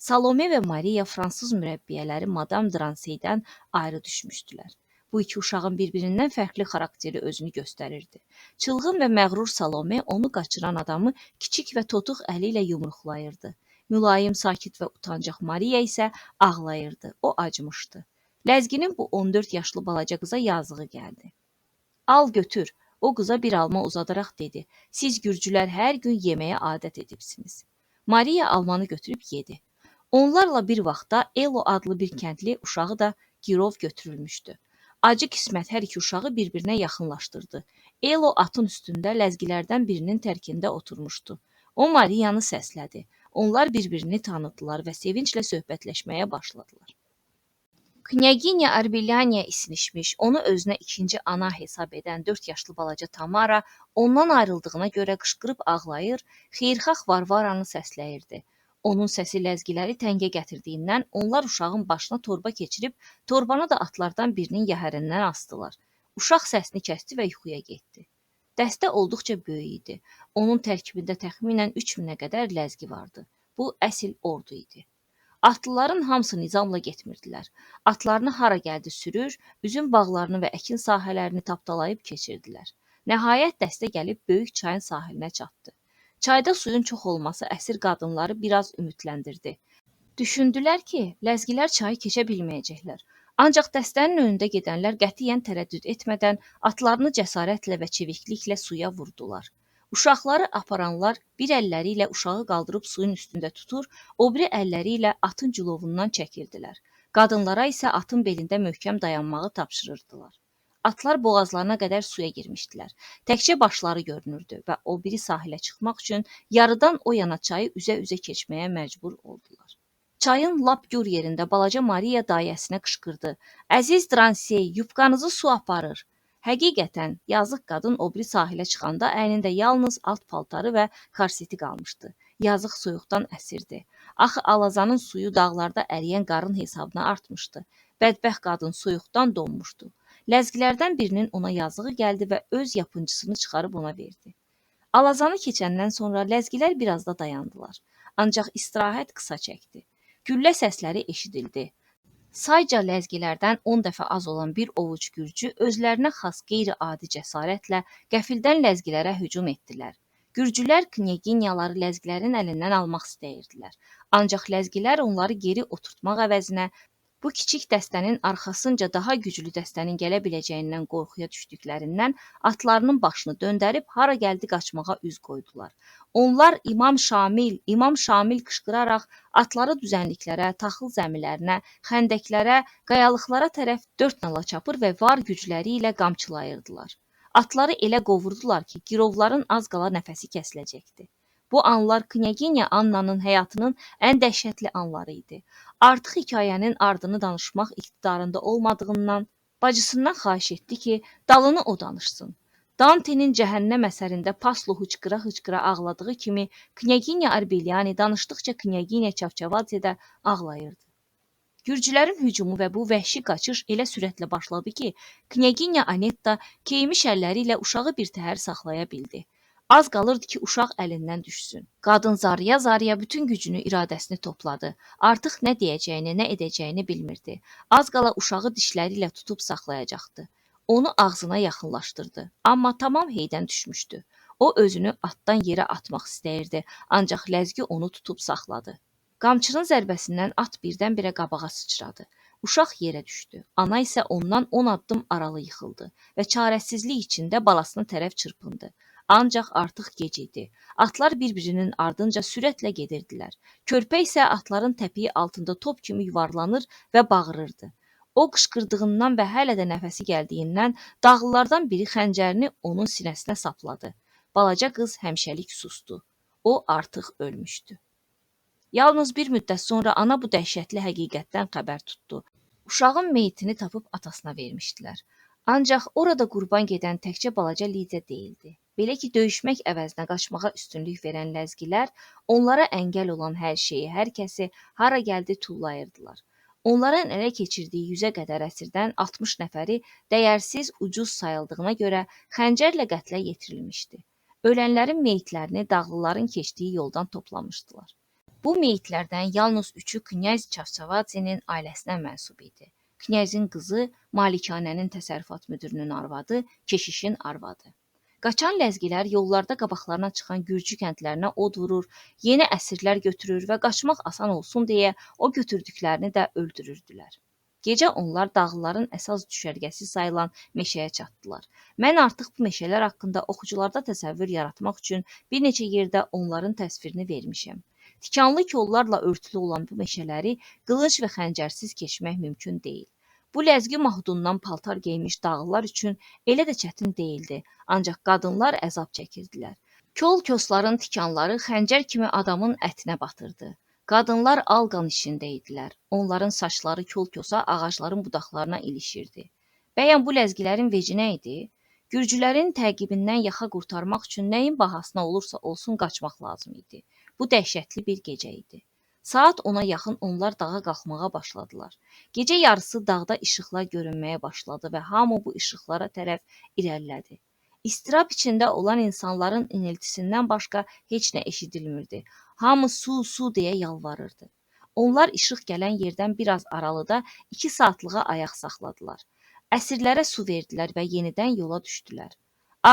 Salome və Maria fransız mürəbbiyələri Madame Dranseydən ayrı düşmüşdülər. Bu iki uşağın bir-birindən fərqli xarakteri özünü göstərirdi. Çılğın və məğrur Salome onu qaçıran adamı kiçik və totuq əli ilə yumruqlayırdı. Mülayim, sakit və utancaq Maria isə ağlayırdı. O acımışdı. Ləzginin bu 14 yaşlı balaca qıza yazığı gəldi. Al götür. O qıza bir alma uzadaraq dedi. Siz gürcülər hər gün yeməyə adət edibsiniz. Maria almanı götürüb yedi. Onlarla bir vaxtda Elo adlı bir kəndli uşağı da girov götürülmüşdü. Acı qismət hər iki uşağı bir-birinə yaxınlaşdırdı. Elo atın üstündə ləzgilərdən birinin tərkində oturmuşdu. O Mariyanı səslədi. Onlar bir-birini tanıdılar və sevinclə söhbətləşməyə başladılar. Knyaginya Arbelaniya isinişmiş, onu özünə ikinci ana hesab edən 4 yaşlı balaca Tamara ondan ayrıldığına görə qışqırıb ağlayır, xeyirxah Varvaranı səsləyirdi. Onun səsi ləzgiləri təngə gətirdiyindən onlar uşağın başına torba keçirib, torbanı da atlardan birinin yəhərindən asdılar. Uşaq səsini kəsdi və yuxuya getdi. Dəstə olduqca böyük idi. Onun tərkibində təxminən 3000-ə qədər ləzgi vardı. Bu əsl ordu idi. Atlıların hamısı nizamla getmirdilər. Atlarını hara gəldi sürür, üzüm bağlarını və əkin sahələrini tapdalayıb keçirdilər. Nəhayət dəstə gəlib böyük çayın sahilinə çatdı. Çayda suyun çox olması əsir qadınları biraz ümidləndirdi. Düşündülər ki, ləzgilər çayı keçə bilməyəcəklər. Ancaq dəstənin önündə gedənlər qətiyyən tərəddüd etmədən atlarını cəsarətlə və çevikliklə suya vurdular. Uşaqları aparanlar bir əlləri ilə uşağı qaldırıb suyun üstündə tutur, o biri əlləri ilə atın cilovundan çəkirdilər. Qadınlara isə atın belində möhkəm dayanmağı tapşırırdılar. Atlar boğazlarına qədər suya girmişdilər. Təkcə başları görünürdü və o biri sahilə çıxmaq üçün yarıdan o yana çayı üzə-üzə keçməyə məcbur oldular. Çayın lap gür yerində balaca Mariya dayəsinə qışqırdı. Əziz Dransey, yubqanızı su aparır. Həqiqətən, yazıq qadın o biri sahilə çıxanda əynində yalnız alt paltarı və karseti qalmışdı. Yazıq soyuqdan əsirdi. Axı Alazanın suyu dağlarda əriyən qarın hesabına artmışdı. Bədbəxt qadın soyuqdan donmuşdu. Ləzgilərdən birinin ona yazığı gəldi və öz yapıncısını çıxarıb ona verdi. Alazanı keçəndən sonra ləzgilər biraz da dayandılar. Ancaq istirahət qısa çəkdi. Güllə səsləri eşidildi. Sayca ləzgilərdən 10 dəfə az olan bir ovuc gürcü özlərinə xas qeyri-adi cəsarətlə qəfildən ləzgilərə hücum etdilər. Gürcülər knyaginyaları ləzgilərin əlindən almaq istəyirdilər. Ancaq ləzgilər onları geri oturtmaq əvəzinə bu kiçik dəstənin arxasınca daha güclü dəstənin gələ biləcəyindən qorxuya düşdüklərindən atlarının başını döndərib hara gəldi qaçmağa üz qoydular. Onlar İmam Şamil qışqıraraq atları düzənliklərə, taxıl zəmilərinə, xəndəklərə, qayalıqlara tərəf dörd nala çapır və var gücləri ilə qamçılayırdılar. Atları elə qovurdular ki, girovların az qala nəfəsi kəsiləcəkdi. Bu anlar Knyaginya Annanın həyatının ən dəhşətli anları idi. Artıq hekayənin ardını danışmaq iqtidarında olmadığından bacısından xahiş etdi ki, dalını o danışsın. Dante'nin Cəhənnəm əsərində Paslo hıçqıra-hıçqıra ağladığı kimi Knyaginya Arbelani danışdıqca Knyaginya Çavçavadze də ağlayırdı. Gürcülərin hücumu və bu vəhşi qaçış elə sürətlə başladı ki, Knyaginya Anetta keymiş əlləri ilə uşağı birtəhər saxlaya bildi. Az qalırdı ki, uşaq əlindən düşsün. Qadın zarıya-zarıya bütün gücünü, iradəsini topladı. Artıq nə deyəcəyini, nə edəcəyini bilmirdi. Az qala uşağı dişləri ilə tutub saxlayacaqdı. Onu ağzına yaxınlaşdırdı, amma tamam heydən düşmüşdü. O özünü atdan yerə atmaq istəyirdi, ancaq ləzgi onu tutub saxladı. Qamçının zərbəsindən at birdən-birə qabağa sıçradı. Uşaq yerə düşdü. Ana isə ondan 10 addım aralı yıxıldı və çarəsizlik içində balasına tərəf çırpındı. Ancaq artıq gec idi. Atlar bir-birinin ardınca sürətlə gedirdilər. Körpə isə atların təpiyi altında top kimi yuvarlanır və bağırırdı. O qışqırdığından və hələ də nəfəsi gəldiyindən dağlılardan biri xəncərini onun sinəsinə sapladı. Balaca qız həmişəlik susdu. O artıq ölmüşdü. Yalnız bir müddət sonra ana bu dəhşətli həqiqətdən xəbər tutdu. Uşağın meyitini tapıb atasına vermişdilər. Ancaq orada qurban gedən təkcə balaca Lidia deyildi. Belə ki, döyüşmək əvəzinə qaçmağa üstünlük verən ləzgilər onlara əngəl olan hər şeyi, hər kəsi hara gəldi tullayırdılar. Onların ələ keçirdiyi 100-ə qədər əsirdən 60 nəfəri dəyərsiz, ucuz sayıldığına görə xəncərlə qətlə yetirilmişdi. Ölənlərin meyitlərini dağlıların keçdiyi yoldan toplamışdılar. Bu meyitlərdən yalnız 3-ü Knyaz Çavçavadzenin ailəsinə mənsub idi. Knyazın qızı, malikanənin təsərrüfat müdirinin arvadı, keşişin arvadı. Qaçan ləzgilər yollarda qabaqlarına çıxan gürcü kəndlərinə od vurur, yeni əsirlər götürür və qaçmaq asan olsun deyə o götürdüklərini də öldürürdülər. Gecə onlar dağlıların əsas düşərgəsi sayılan meşəyə çatdılar. Mən artıq bu meşələr haqqında oxucularda təsəvvür yaratmaq üçün bir neçə yerdə onların təsvirini vermişəm. Tikanlı kollarla örtülü olan bu meşələri qılınc və xəncərsiz keçmək mümkün deyil. Bu ləzgi mahudundan paltar geymiş dağlılar üçün elə də çətin deyildi, ancaq qadınlar əzab çəkirdilər. Kol-kosların tikanları xəncər kimi adamın ətinə batırdı. Qadınlar alqan içində idilər. Onların saçları kol-kosa ağacların budaqlarına ilişirdi. Bəyən bu ləzgilərin veci nə idi? Gürcülərin təqibindən yaxa qurtarmaq üçün nəyin bahasına olursa olsun qaçmaq lazım idi. Bu dəhşətli bir gecə idi. Saat 10-a yaxın onlar dağa qalxmağa başladılar. Gecə yarısı dağda işıqlar görünməyə başladı və hamı bu işıqlara tərəf irəlilədi. İstirab içində olan insanların iniltisindən başqa heç nə eşidilmirdi. Hamı su deyə yalvarırdı. Onlar işıq gələn yerdən biraz aralıda 2 saatlığa ayaq saxladılar. Əsirlərə su verdilər və yenidən yola düşdülər.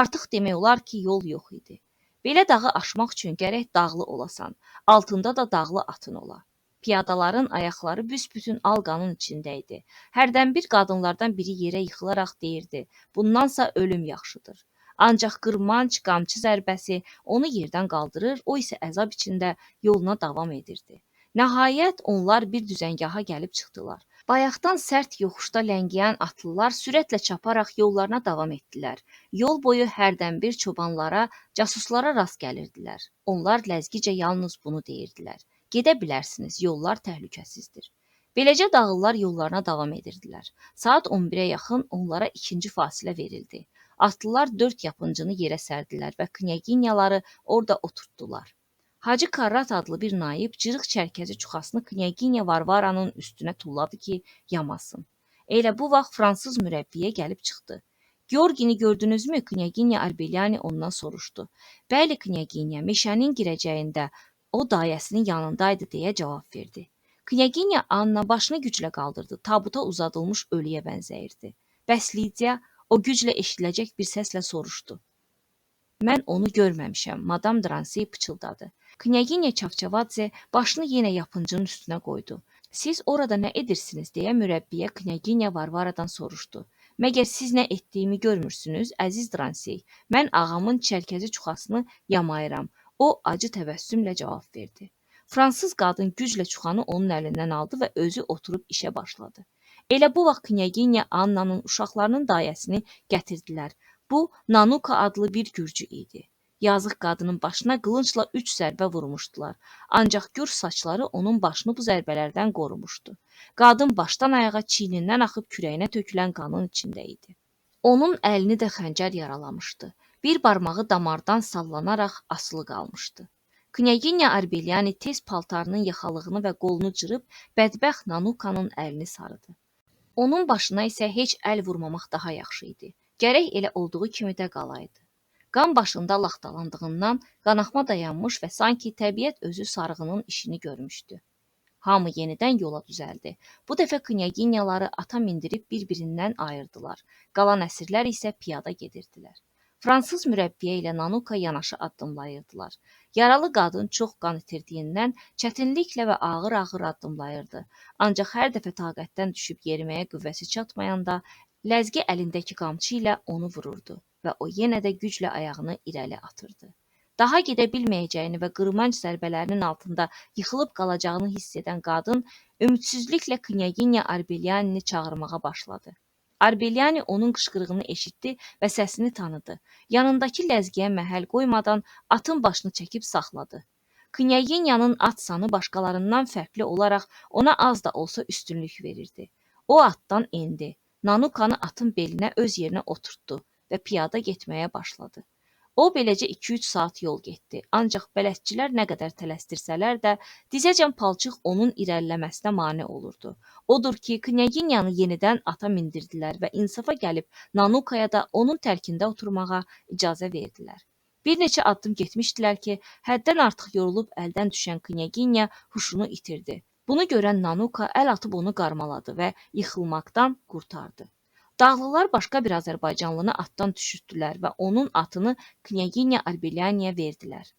Artıq demək olar ki, yol yox idi. Belə dağı aşmaq üçün gərək dağlı olasan, altında da dağlı atın ola. Piyadaların ayaqları büsbütün alqanın içində idi. Hərdən bir qadınlardan biri yerə yıxılaraq deyirdi, bundansa ölüm yaxşıdır. Ancaq qırmanc, qamçı zərbəsi onu yerdən qaldırır, o isə əzab içində yoluna davam edirdi. Nəhayət onlar bir düzəngaha gəlib çıxdılar. Bayaqdan sərt yoxuşda ləngiyən atlılar sürətlə çaparaq yollarına davam etdilər. Yol boyu hərdən bir çobanlara, casuslara rast gəlirdilər. Onlar ləzgicə yalnız bunu deyirdilər. Gedə bilərsiniz, yollar təhlükəsizdir. Beləcə dağlılar yollarına davam edirdilər. Saat 11-ə yaxın onlara ikinci fasilə verildi. Atlılar 4 yapıncını yerə sərdilər və knyaginyaları orada oturtdular. Hacı Karrat adlı bir naib cırıq çərkəzi çuxasını knyaginya Varvaranın üstünə tulladı ki, yamasın. Elə bu vaxt fransız mürəbbiyə gəlib çıxdı. Georgini gördünüzmü? Knyaginya Arbelyani ondan soruşdu. Bəli, knyaginya, meşənin girəcəyində o dayəsinin yanındaydı deyə cavab verdi. Knyaginya Anna başını güclə qaldırdı. Tabuta uzadılmış ölüyə bənzəyirdi. Bəs Lidia o güclə eşidiləcək bir səslə soruşdu. Mən onu görməmişəm, Madam Dransi pıçıldadı. Knyaginya Çavçavadze başını yenə yapıncının üstünə qoydu. Siz orada nə edirsiniz deyə mürəbbiyə Knyaginya Varvaradan soruşdu. Məgər siz nə etdiyimi görmürsünüz, əziz Dransi? Mən ağamın çərkəzi çuxasını yamayıram. O acı təbəssümlə cavab verdi. Fransız qadın güclə çuxanı onun əlindən aldı və özü oturub işə başladı. Elə bu vaxt Knyaginya Annanın uşaqlarının dayəsini gətirdilər. Bu, Nanuka adlı bir gürcü idi. Yazıq qadının başına qılıncla 3 zərbə vurmuşdular. Ancaq gür saçları onun başını bu zərbələrdən qorumuşdu. Qadın başdan ayağa çiynindən axıb kürəyinə tökülən qanın içində idi. Onun əlini də xəncər yaralamışdı. Bir barmağı damardan sallanaraq asılı qalmışdı. Knyaginya Arbelyani tez paltarının yaxalığını və qolunu cırıb bədbəxt Nanukanın əlini sarıdı. Onun başına isə heç əl vurmamaq daha yaxşı idi. Gərək elə olduğu kimi də qalaydı. Qan başında laxtalandığından qanaxma dayanmış və sanki təbiət özü sarığının işini görmüşdü. Hamı yenidən yola düzəldi. Bu dəfə knyaginyaları ata mindirib bir-birindən ayırdılar. Qalan əsirlər isə piyada gedirdilər. Fransız mürəbbiyə ilə Nanuka yanaşı addımlayırdılar. Yaralı qadın çox qan itirdiyindən çətinliklə və ağır-ağır addımlayırdı. Ancaq hər dəfə taqətdən düşüb yeriməyə qüvvəsi çatmayanda ləzgi əlindəki qamçı ilə onu vururdu və o yenə də güclə ayağını irəli atırdı. Daha gedə bilməyəcəyini və qırmanc zərbələrinin altında yıxılıb qalacağını hiss edən qadın ümidsizliklə Knyaginya Arbelyanini çağırmağa başladı. Arbelyani onun qışqırığını eşitdi və səsini tanıdı. Yanındakı ləzgiyə məhəl qoymadan atın başını çəkib saxladı. Knyaginyanın at sanı başqalarından fərqli olaraq ona az da olsa üstünlük verirdi. O atdan endi. Nanukanı atın belinə öz yerinə oturtdu və piyada getməyə başladı. O beləcə 2-3 saat yol getdi. Ancaq bələdçilər nə qədər tələsdirsələr də dizəcən palçıq onun irəliləməsinə mane olurdu. Odur ki, Knyaginyanı yenidən ata mindirdilər və insafa gəlib Nanukaya da onun tərkində oturmağa icazə verdilər. Bir neçə addım getmişdilər ki, həddən artıq yorulub əldən düşən Knyaginya huşunu itirdi. Bunu görən Nanuka əl atıb onu qarmaladı və yıxılmaqdan qurtardı. Dağlılar başqa bir Azərbaycanlını atdan düşürtdülər və onun atını Knyaginya Arbelyaniyə verdilər.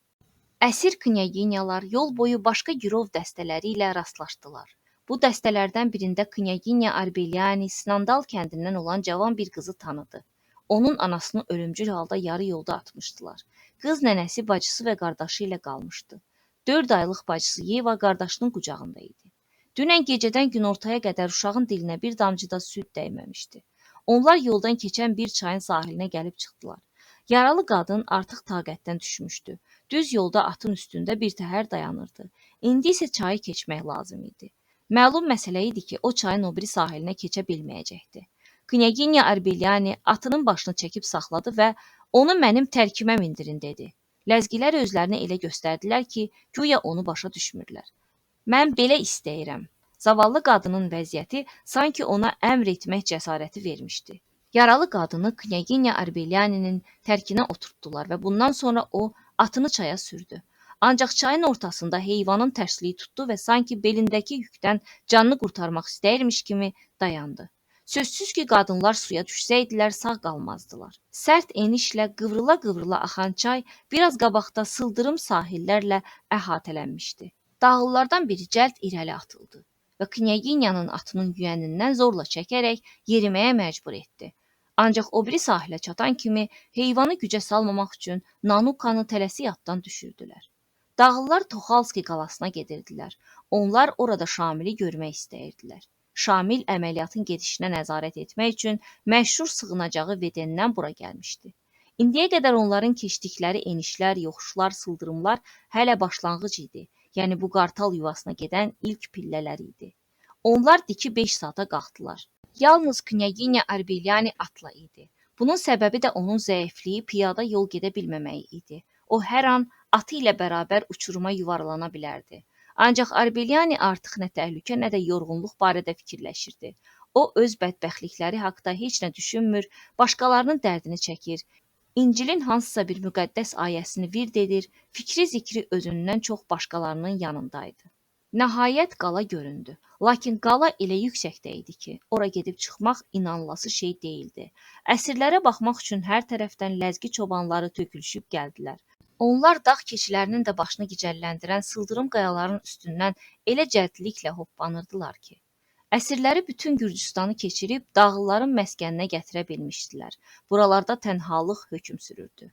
Əsir knyaginyalar yol boyu başqa girov dəstələri ilə rastlaşdılar. Bu dəstələrdən birində Knyaginya Arbelyani Snandal kəndindən olan cavan bir qızı tanıdı. Onun anasını ölümcül halda yarı yolda atmışdılar. Qız nənəsi, bacısı və qardaşı ilə qalmışdı. 4 aylıq bacısı Yeva qardaşının qucağında idi. Dünən gecədən günortaya qədər uşağın dilinə bir damcı da süd dəyməmişdi. Onlar yoldan keçən bir çayın sahilinə gəlib çıxdılar. Yaralı qadın artıq taqətdən düşmüşdü. Düz yolda atın üstündə birtəhər dayanırdı. İndi isə çayı keçmək lazım idi. Məlum məsələ idi ki, o çayın o biri sahilinə keçə bilməyəcəkdi. Knyaginya Arbelyani atının başını çəkib saxladı və onu mənim tərkimə mindirin dedi. Ləzgilər özlərini elə göstərdilər ki, güya onu başa düşmürlər. Mən belə istəyirəm. Zavallı qadının vəziyyəti sanki ona əmr etmək cəsarəti vermişdi. Yaralı qadını Knyaginya Arbelyaninin tərkinə oturtdular və bundan sonra o atını çaya sürdü. Ancaq çayın ortasında heyvanın tərsliyi tutdu və sanki belindəki yükdən canını qurtarmaq istəyirmiş kimi dayandı. Sözsüz ki, qadınlar suya düşsəydilər sağ qalmazdılar. Sərt enişlə qıvrıla-qıvrıla axan çay biraz qabaqda sıldırım sahillərlə əhatələnmişdi. Dağlılardan biri cəld irəli atıldı və Knyaginyanın atının yüyənindən zorla çəkərək yeriməyə məcbur etdi. Ancaq o biri sahilə çatan kimi heyvanı gücə salmamaq üçün Nanukanı tələsik atdan düşürdülər. Dağlılar Toxalski qalasına gedirdilər. Onlar orada Şamili görmək istəyirdilər. Şamil əməliyyatın gedişinə nəzarət etmək üçün məşhur sığınacağı Vedendən bura gəlmişdi. İndiyə qədər onların keçdikləri enişlər, yoxuşlar, sıldırımlar hələ başlanğıc idi. Yəni bu qartal yuvasına gedən ilk pillələr idi. Onlar diki 5 saata qalxdılar. Yalnız Knyaginya Arbelyani atla idi. Bunun səbəbi də onun zəifliyi, piyada yol gedə bilməməyi idi. O hər an atı ilə bərabər uçuruma yuvarlana bilərdi. Ancaq Arbelyani artıq nə təhlükə, nə də yorğunluq barədə fikirləşirdi. O öz bədbəxtlikləri haqqında heç nə düşünmür, başqalarının dərdini çəkir. İncilin hansısa bir müqəddəs ayəsini vird edir, fikri-zikri özündən çox başqalarının yanındaydı. Nəhayət qala göründü. Lakin qala elə yüksəkdə idi ki, ora gedib çıxmaq inanılası şey deyildi. Əsirlərə baxmaq üçün hər tərəfdən ləzgi çobanları tökülüşüb gəldilər. Onlar dağ keçilərinin də başını gicəlləndirən sıldırım qayaların üstündən elə cəldliklə hoppanırdılar ki, əsirləri bütün Gürcüstanı keçirib dağlıların məskəninə gətirə bilmişdilər. Buralarda tənhalıq hökm sürürdü.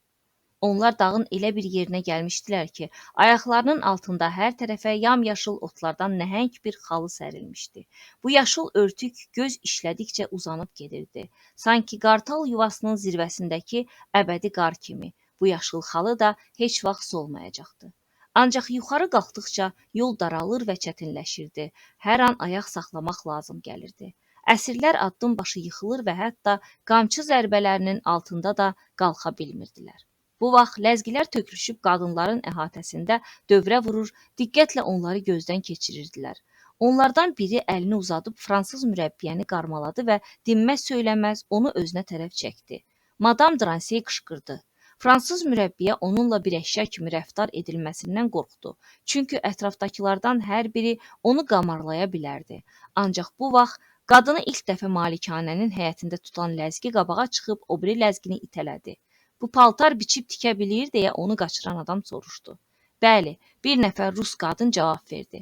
Onlar dağın elə bir yerinə gəlmişdilər ki, ayaqlarının altında hər tərəfə yamyaşıl otlardan nəhəng bir xalı sərilmişdi. Bu yaşıl örtük göz işlədikcə uzanıb gedirdi. Sanki qartal yuvasının zirvəsindəki əbədi qar kimi. Bu yaşıl xalı da heç vaxt solmayacaqdı. Ancaq yuxarı qalxdıqca yol daralır və çətinləşirdi. Hər an ayaq saxlamaq lazım gəlirdi. Əsirlər addım başı yıxılır və hətta qamçı zərbələrinin altında da qalxa bilmirdilər. Bu vaxt ləzgilər tökülüşüb qadınların əhatəsində dövrə vurur, diqqətlə onları gözdən keçirirdilər. Onlardan biri əlini uzadıb fransız mürəbbiyəni qarmaladı və dinməz söyləməz onu özünə tərəf çəkdi. Madam Dransey qışqırdı. Fransız mürəbbiyə onunla bir əşya kimi rəftar edilməsindən qorxdu. Çünki ətrafdakılardan hər biri onu qamarlaya bilərdi. Ancaq bu vaxt qadını ilk dəfə malikanənin həyətində tutan ləzgi qabağa çıxıb o biri ləzgini itələdi. Bu paltar biçib tikə bilir deyə onu qaçıran adam soruşdu. Bəli, bir nəfər rus qadın cavab verdi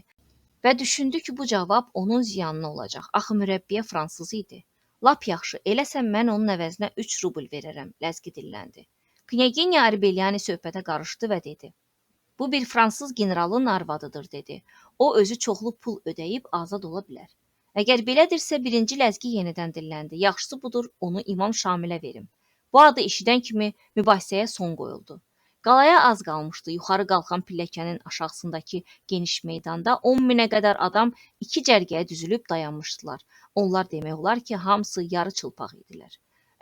və düşündü ki, bu cavab onun ziyanına olacaq. Axı mürəbbiyə fransız idi. Lap yaxşı, eləsə mən onun əvəzinə 3 rubl verərəm, ləzgi dilləndi. Knyaginya Arbelyani söhbətə qarışdı və dedi. Bu bir fransız generalın arvadıdır, dedi. O özü çoxlu pul ödəyib azad ola bilər. Əgər belədirsə, birinci ləzgi yenidən dilləndi. Yaxşısı budur, onu İmam Şamilə verim. Bu adı eşidən kimi mübahisəyə son qoyuldu. Qalaya az qalmışdı. Yuxarı qalxan pilləkənin aşağısındakı geniş meydanda 10 minə qədər adam 2 cərgəyə düzülüb dayanmışdılar. Onlar demək olar ki, hamısı yarı çılpaq idilər.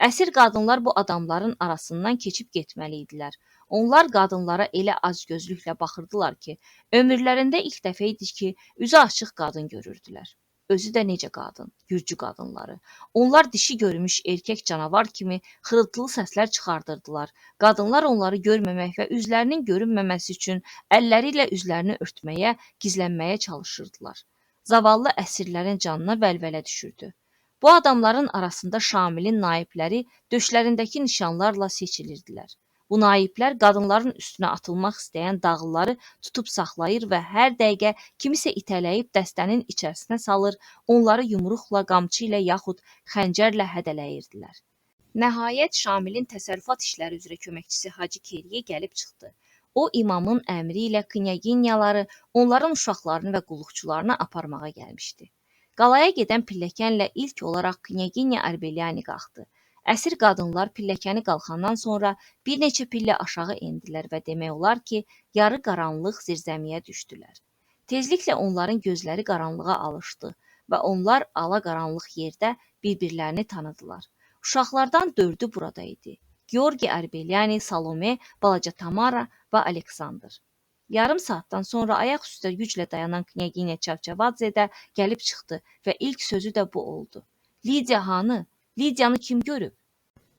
Əsir qadınlar bu adamların arasından keçib getməli idilər. Onlar qadınlara elə acgözlüklə baxırdılar ki, ömürlərində ilk dəfə idi ki, üzü açıq qadın görürdülər. Özü də necə qadın, Gürcü qadınları. Onlar dişi görmüş erkək canavar kimi xırıltılı səslər çıxardırdılar. Qadınlar onları görməmək və üzlərinin görünməməsi üçün əlləri ilə üzlərini örtməyə, gizlənməyə çalışırdılar. Zavallı əsirlərin canına vəlvələ düşürdü. Bu adamların arasında Şamilin naibləri döşlərindəki nişanlarla seçilirdilər. Bu naiblər qadınların üstünə atılmaq istəyən dağlıları tutub saxlayır və hər dəqiqə kimisə itələyib dəstənin içərisinə salır, onları yumruqla, qamçı ilə yaxud xəncərlə hədələyirdilər. Nəhayət Şamilin təsərrüfat işləri üzrə köməkçisi Hacı Keriyə gəlib çıxdı. O imamın əmri ilə knyaginyaları onların uşaqlarını və qulluqçularını aparmağa gəlmişdi. Qalaya gedən pilləkənlə ilk olaraq knyaginya Arbelyani qalxdı. Əsir qadınlar pilləkəni qalxandan sonra bir neçə pillə aşağı endilər və demək olar ki, yarı qaranlıq zirzəmiyə düşdülər. Tezliklə onların gözləri qaranlığa alışdı və onlar ala qaranlıq yerdə bir-birlərini tanıdılar. Uşaqlardan 4-ü burada idi. Georgi Arbelyani, Salome, balaca Tamara və Aleksandr. Yarım saatdan sonra ayaq üstə güclə dayanan knyaginya Çavçavadze də gəlib çıxdı və ilk sözü də bu oldu. Lidiya hanı? Lidiyanı kim görüb?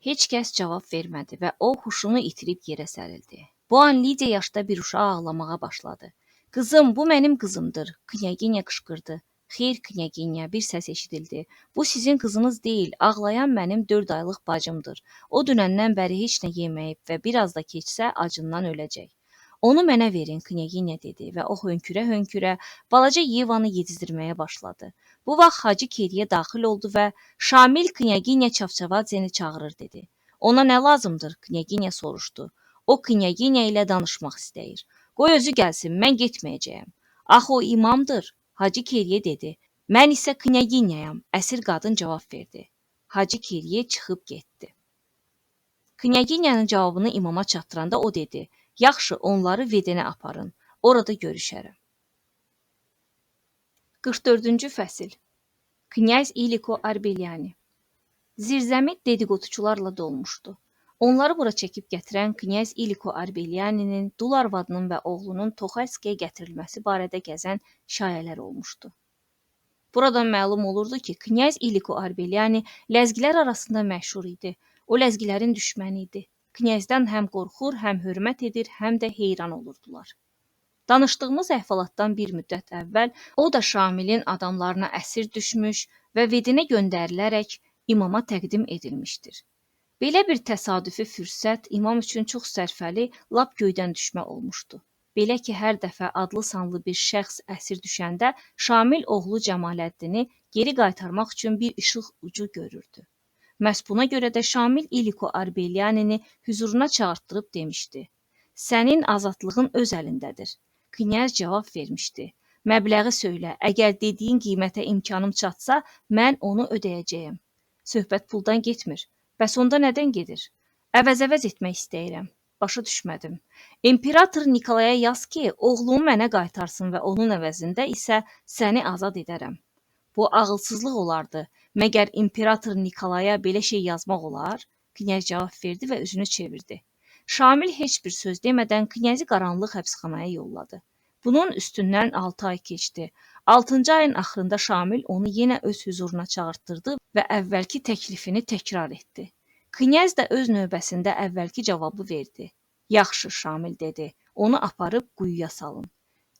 Heç kəs cavab vermədi və o huşunu itirib yerə sərildi. Bu an Lidiya yaşda bir uşaq ağlamağa başladı. Qızım, bu mənim qızımdır, knyaginya qışqırdı. Xeyr, knyaginya, bir səs eşidildi. Bu sizin qızınız deyil, ağlayan mənim 4 aylıq bacımdır. O dünəndən bəri heç nə yeməyib və biraz da keçsə acından öləcək. Onu mənə verin, knyaginya dedi və o hönkürə-hönkürə balaca Yevanı yedizdirməyə başladı. Bu vaxt Hacı Keriyə daxil oldu və Şamil knyaginya Çavçavadzeni çağırır dedi. Ona nə lazımdır, knyaginya soruşdu. O knyaginya ilə danışmaq istəyir. Qoy özü gəlsin, mən getməyəcəyəm. Axı o imamdır. Hacı Keriyə dedi. Mən isə knyaginyayam, əsir qadın cavab verdi. Hacı Keriyə çıxıb getdi. Knyaginyanın cavabını imama çatdıranda o dedi. Yaxşı, onları Vedenə aparın. Orada görüşərəm. 44-cü fəsil. Knyaz İliko Arbelyani. Zirzəmi dediqoduçularla dolmuşdu. Onları bura çəkib gətirən Knyaz İliko Arbelyaninin dul arvadının və oğlunun Toxayskaya gətirilməsi barədə gəzən şayələr olmuşdu. Buradan məlum olurdu ki, Knyaz İliko Arbelyani ləzgilər arasında məşhur idi. O ləzgilərin düşməni idi. Knyazdan həm qorxur, həm hörmət edir, həm də heyran olurdular. Danışdığımız əhvalatdan bir müddət əvvəl o da Şamilin adamlarına əsir düşmüş və Vedinə göndərilərək imama təqdim edilmişdir. Belə bir təsadüfi fürsət imam üçün çox sərfəli, lap göydən düşmə olmuşdu. Belə ki, hər dəfə adlı sanlı bir şəxs əsir düşəndə Şamil oğlu Cəmaləddini geri qaytarmaq üçün bir işıq ucu görürdü. Məhz buna görə də Şamil İliko Arbelyanini hüzuruna çağırtdırıb demişdi. Sənin azadlığın öz əlindədir. Knyaz cavab vermişdi. Məbləği söylə, əgər dediyin qiymətə imkanım çatsa, mən onu ödəyəcəyəm. Söhbət puldan getmir. Bəs onda nədən gedir? Əvəz etmək istəyirəm. Başa düşmədim. İmperator Nikolaya yaz ki, oğlumu mənə qaytarsın və onun əvəzində isə səni azad edərəm. Bu ağılsızlıq olardı. Məgər İmperator Nikolaya belə şey yazmaq olar? Knyaz cavab verdi və üzünü çevirdi. Şamil heç bir söz demədən Knyazı qaranlıq həbsxanaya yolladı. Bunun üstündən 6 ay keçdi. 6-cı ayın axırında Şamil onu yenə öz hüzuruna çağırtdırdı və əvvəlki təklifini təkrar etdi. Knyaz da öz növbəsində əvvəlki cavabı verdi. Yaxşı, Şamil dedi, onu aparıb quyuya salın.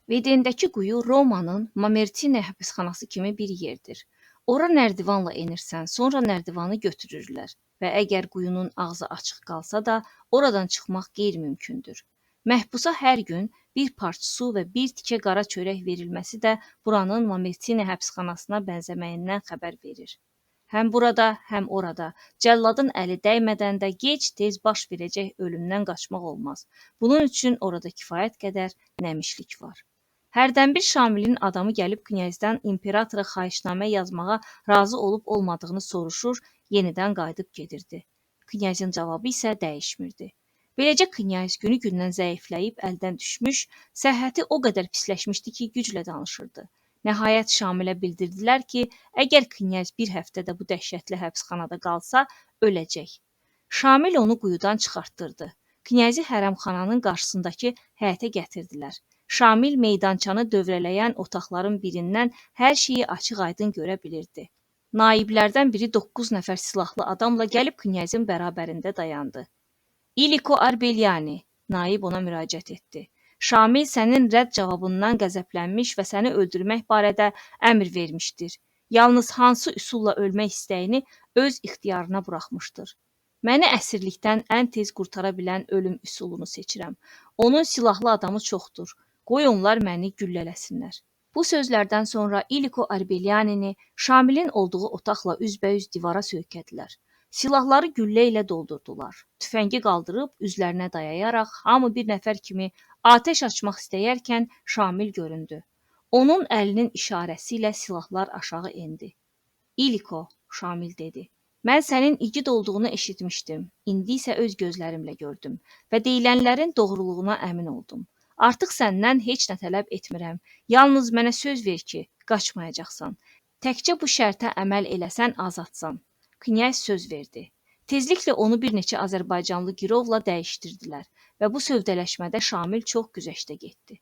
Vedendəki quyu Romanın Mamertine həbsxanası kimi bir yerdir. Ora nərdivanla enirsən, sonra nərdivanı götürürlər və əgər quyunun ağzı açıq qalsa da, oradan çıxmaq qeyri-mümkündür. Məhbusa hər gün bir parça su və bir tikə qara çörək verilməsi də buranın Mamertine həbsxanasına bənzəməyindən xəbər verir. Həm burada, həm orada cəlladın əli dəymədən də gec-tez baş verəcək ölümdən qaçmaq olmaz. Bunun üçün orada kifayət qədər nəmişlik var. Hərdən bir Şamilin adamı gəlib Knyazdan imperatora xahişnamə yazmağa razı olub olmadığını soruşur, yenidən qayıdıb gedirdi. Knyazın cavabı isə dəyişmirdi. Beləcə Knyaz günü-gündən zəifləyib əldən düşmüş, səhhəti o qədər pisləşmişdi ki, güclə danışırdı. Nəhayət Şamilə bildirdilər ki, əgər Knyaz bir həftədə bu dəhşətli həbsxanada qalsa, öləcək. Şamil onu quyudan çıxartdırdı. Knyazı hərəmxananın qarşısındakı həyətə gətirdilər. Şamil meydançanı dövrələyən otaqların birindən hər şeyi açıq-aydın görə bilirdi. Naiblərdən biri 9 nəfər silahlı adamla gəlib Knyazın bərabərində dayandı. İliko Arbelyani, naib ona müraciət etdi. Şamil sənin rədd cavabından qəzəblənmiş və səni öldürmək barədə əmr vermişdir. Yalnız hansı üsulla ölmək istəyini öz ixtiyarına buraxmışdır. Məni əsirlikdən ən tez qurtara bilən ölüm üsulunu seçirəm. Onun silahlı adamı çoxdur. Qoy onlar məni güllələsinlər. Bu sözlərdən sonra İliko Arbelyanini Şamilin olduğu otaqla üzbəüz divara söykədilər. Silahları güllə ilə doldurdular. Tüfəngi qaldırıb üzlərinə dayayaraq hamı bir nəfər kimi atəş açmaq istəyərkən Şamil göründü. Onun əlinin işarəsi ilə silahlar aşağı endi. İliko, Şamil dedi. Mən sənin igid olduğunu eşitmişdim. İndi isə öz gözlərimlə gördüm və deyilənlərin doğruluğuna əmin oldum. Artıq səndən heç nə tələb etmirəm. Yalnız mənə söz ver ki, qaçmayacaqsan. Təkcə bu şərtə əməl eləsən azadsan. Knyaz söz verdi. Tezliklə onu bir neçə Azərbaycanlı girovla dəyişdirdilər və bu sövdələşmədə Şamil çox güzəştə getdi.